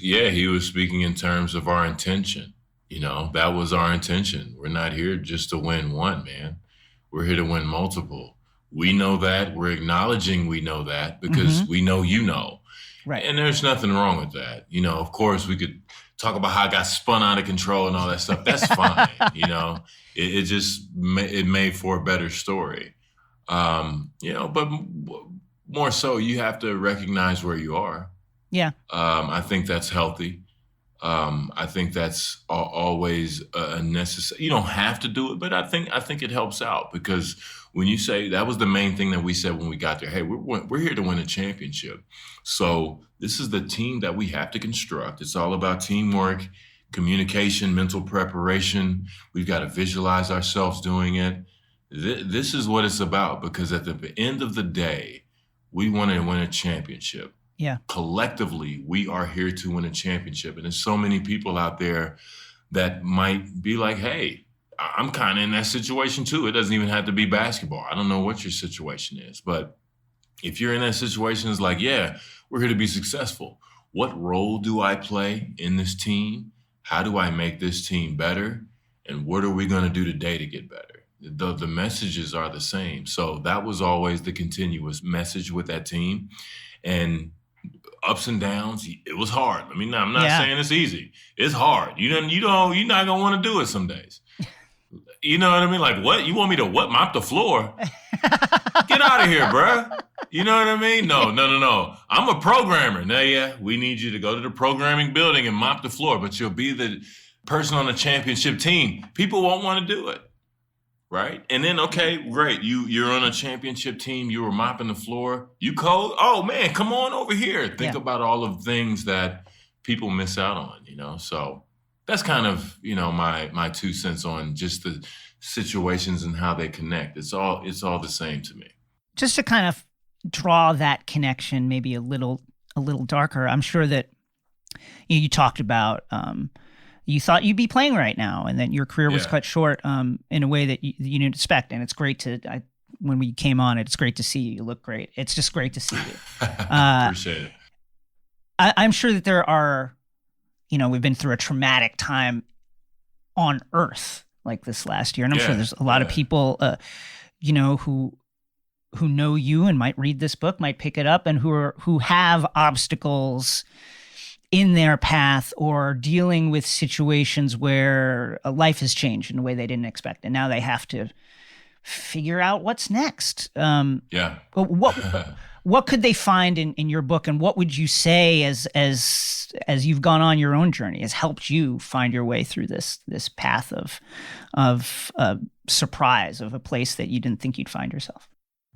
speaking in terms of our intention. That was our intention. We're not here just to win one, man. We're here to win multiple. We know that. We're acknowledging we know that because we know you know. Right. And there's nothing wrong with that. Of course, we could talk about how I got spun out of control and all that stuff. That's fine. It made for a better story. But more so, you have to recognize where you are. Yeah. I think that's healthy. I think that's always a necessary. You don't have to do it, but I think it helps out because when you say that was the main thing that we said when we got there. Hey, we're here to win a championship. So this is the team that we have to construct. It's all about teamwork, communication, mental preparation. We've got to visualize ourselves doing it. This is what it's about because at the end of the day, we want to win a championship. Yeah. Collectively, we are here to win a championship. And there's so many people out there that might be like, hey, I'm kind of in that situation too. It doesn't even have to be basketball. I don't know what your situation is. But if you're in that situation, it's like, yeah, we're here to be successful. What role do I play in this team? How do I make this team better? And what are we going to do today to get better? The messages are the same. So that was always the continuous message with that team. And ups and downs, it was hard. I mean, I'm not saying it's easy. It's hard. You're not gonna want to do it some days. You know what I mean? Like, what? You want me to mop the floor? Get out of here, bruh. You know what I mean? No. I'm a programmer. Now, we need you to go to the programming building and mop the floor, but you'll be the person on the championship team. People won't want to do it. Right? And then, okay, great. You're on a championship team. You were mopping the floor. You code? Oh, man, come on over here. Think about all of the things that people miss out on, So that's kind of, my 2 cents on just the situations and how they connect. It's all the same to me. Just to kind of draw that connection maybe a little darker, I'm sure that you talked about you thought you'd be playing right now, and then your career was cut short in a way that you didn't expect. And it's great when we came on, it's great to see you. You look great. It's just great to see you. Appreciate it. I'm sure that there are, we've been through a traumatic time on Earth like this last year. And I'm sure there's a lot of people, who know you and might read this book, might pick it up, and who have obstacles in their path or dealing with situations where life has changed in a way they didn't expect. And now they have to figure out what's next. What could they find in your book, and what would you say as you've gone on your own journey has helped you find your way through this path of surprise, of a place that you didn't think you'd find yourself?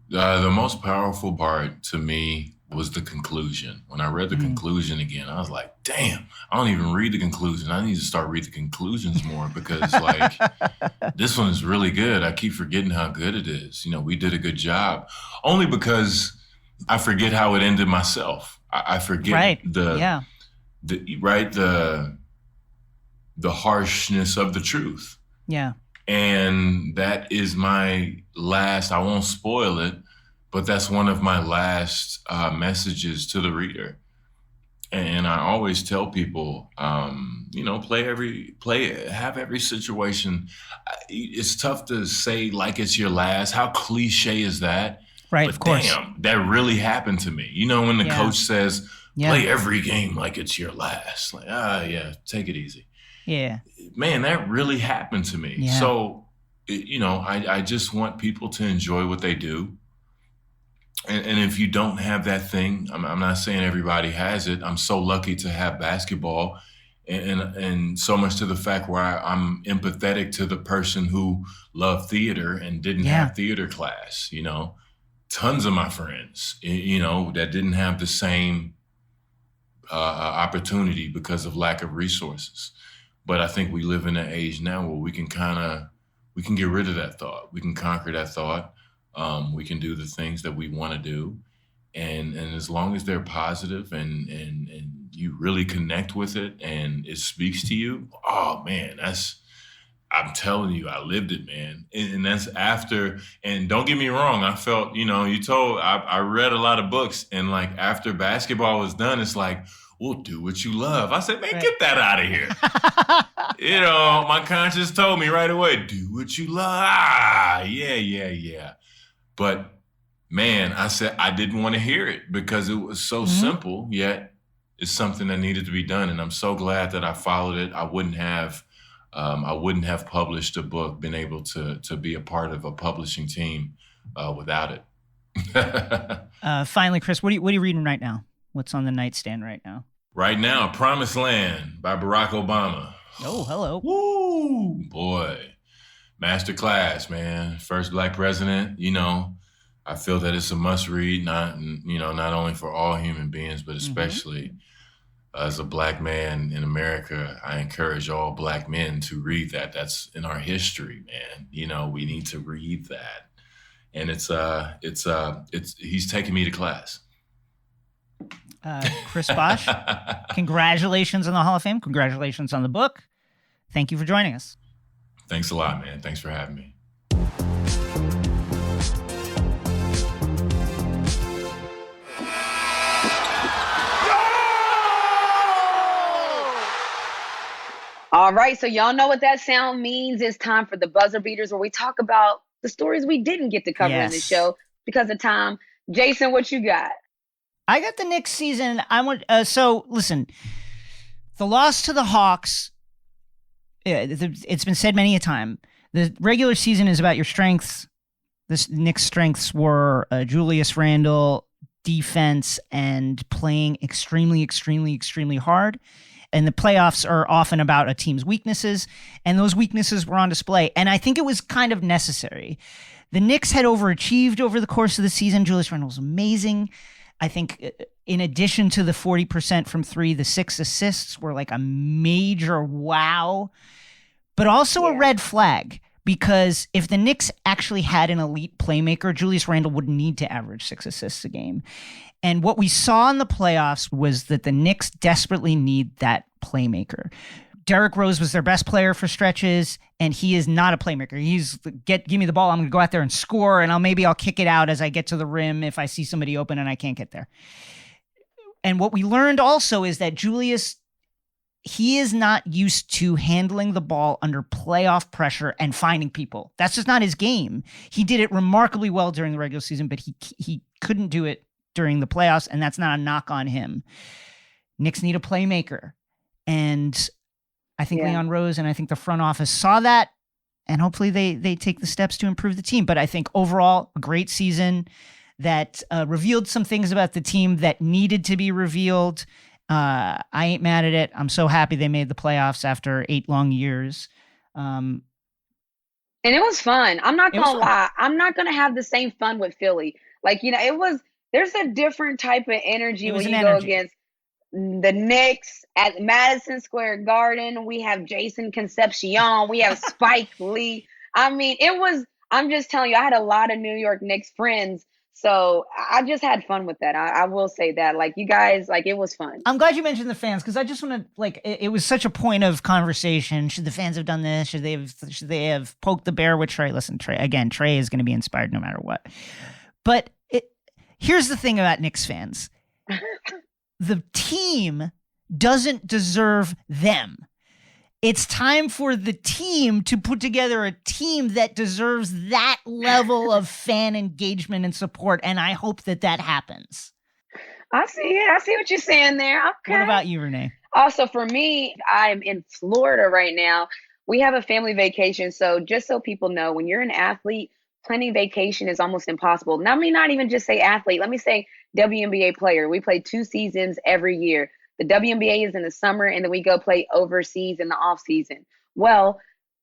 The most powerful part to me was the conclusion. When I read the conclusion again, I was like, damn, I don't even read the conclusion. I need to start reading the conclusions more because this one is really good. I keep forgetting how good it is. We did a good job only because I forget how it ended myself. I forget the harshness of the truth. Yeah. And that is my last, I won't spoil it, but that's one of my last messages to the reader. And I always tell people, have every situation. It's tough to say like it's your last. How cliche is that? Right, but of course. Damn, that really happened to me. When the coach says, play every game like it's your last. Like, take it easy. Yeah. Man, that really happened to me. Yeah. So, I just want people to enjoy what they do. And if you don't have that thing, I'm not saying everybody has it. I'm so lucky to have basketball, and so much to the fact where I'm empathetic to the person who loved theater and didn't have theater class. Tons of my friends, that didn't have the same opportunity because of lack of resources. But I think we live in an age now where we can get rid of that thought. We can conquer that thought. We can do the things that we want to do. And as long as they're positive and you really connect with it and it speaks to you, oh man, I'm telling you, I lived it, man. And that's after, and don't get me wrong, I felt, I read a lot of books, and like after basketball was done, it's like, well, do what you love. I said, man, get that out of here. My conscience told me right away, do what you love. Yeah. But man, I said I didn't want to hear it because it was so simple, yet it's something that needed to be done. And I'm so glad that I followed it. I wouldn't have published a book, been able to be a part of a publishing team without it. Finally, Chris, what are you reading right now? What's on the nightstand right now? Right now, Promised Land by Barack Obama. Oh, hello. Woo, boy. Masterclass, man. First Black president. I feel that it's a must read, not only for all human beings, but especially as a Black man in America. I encourage all Black men to read that. That's in our history, man. We need to read that. And he's taking me to class. Chris Bosh, congratulations on the Hall of Fame. Congratulations on the book. Thank you for joining us. Thanks a lot, man. Thanks for having me. All right, so y'all know what that sound means. It's time for the buzzer beaters, where we talk about the stories we didn't get to cover in the show because of time. Jason, what you got? I got the Knicks season. So listen, the loss to the Hawks, it's been said many a time. The regular season is about your strengths. The Knicks' strengths were Julius Randle, defense, and playing extremely, extremely, extremely hard. And the playoffs are often about a team's weaknesses, and those weaknesses were on display. And I think it was kind of necessary. The Knicks had overachieved over the course of the season. Julius Randle was amazing. I think in addition to the 40% from three, the 6 assists were like a major wow, but also a red flag, because if the Knicks actually had an elite playmaker, Julius Randle would need to average 6 assists a game. And what we saw in the playoffs was that the Knicks desperately need that playmaker. Derrick Rose was their best player for stretches, and he is not a playmaker. He's give me the ball, I'm going to go out there and score, and I'll kick it out as I get to the rim if I see somebody open and I can't get there. And what we learned also is that Julius, he is not used to handling the ball under playoff pressure and finding people. That's just not his game. He did it remarkably well during the regular season, but he couldn't do it during the playoffs, and that's not a knock on him. Knicks need a playmaker, and I think Leon Rose and I think the front office saw that, and hopefully they take the steps to improve the team. But I think overall, a great season that revealed some things about the team that needed to be revealed. I ain't mad at it. I'm so happy they made the playoffs after 8 long years. And it was fun. I'm not going to lie. I'm not going to have the same fun with Philly. There's a different type of energy when you go against the Knicks at Madison Square Garden. We have Jason Concepcion. We have Spike Lee. I'm just telling you, I had a lot of New York Knicks friends. So I just had fun with that. I will say that. You guys, it was fun. I'm glad you mentioned the fans, because I just want to, it was such a point of conversation. Should the fans have done this? Should they have poked the bear with Trey? Listen, Trey is going to be inspired no matter what. But here's the thing about Knicks fans. the team doesn't deserve them. It's time for the team to put together a team that deserves that level of fan engagement and support, and I hope that happens. I see it. I see what you're saying there. Okay. What about you, Renee? Also, for me, I'm in Florida right now. We have a family vacation, so just so people know, when you're an athlete, planning vacation is almost impossible. Now, let me not even just say athlete. Let me say WNBA player. We play 2 seasons every year. The WNBA is in the summer, and then we go play overseas in the off season. Well,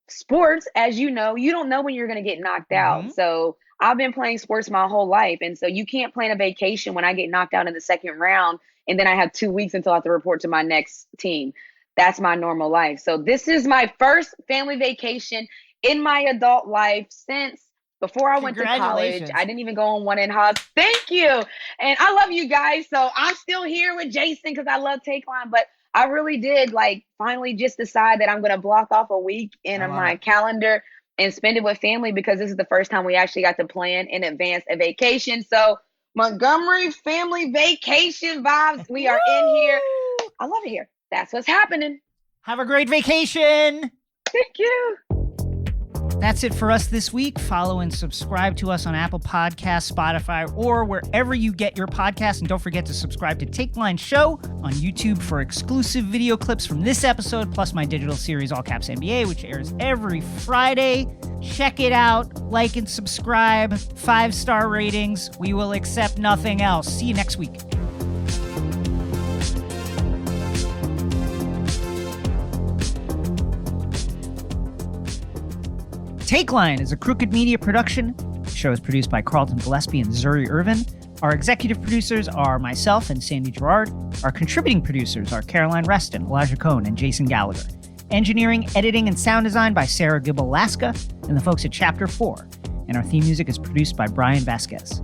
sports, as you know, you don't know when you're going to get knocked out. So I've been playing sports my whole life. And so you can't plan a vacation when I get knocked out in the second round, and then I have 2 weeks until I have to report to my next team. That's my normal life. So this is my first family vacation in my adult life since before I went to college. I didn't even go on one in Haas. Thank you. And I love you guys. So I'm still here with Jason because I love Takeline. But I really did finally just decide that I'm going to block off a week in my calendar and spend it with family, because this is the first time we actually got to plan in advance a vacation. So Montgomery family vacation vibes. We are in here. I love it here. That's what's happening. Have a great vacation. Thank you. That's it for us this week. Follow and subscribe to us on Apple Podcasts, Spotify, or wherever you get your podcasts. And don't forget to subscribe to Takeline Show on YouTube for exclusive video clips from this episode, plus my digital series, All Caps NBA, which airs every Friday. Check it out. Like and subscribe. 5-star ratings. We will accept nothing else. See you next week. Takeline is a Crooked Media production. The show is produced by Carlton Gillespie and Zuri Irvin. Our executive producers are myself and Sandy Gerard. Our contributing producers are Caroline Reston, Elijah Cohn, and Jason Gallagher. Engineering, editing, and sound design by Sarah Gibble-Laska and the folks at Chapter 4. And our theme music is produced by Brian Vasquez.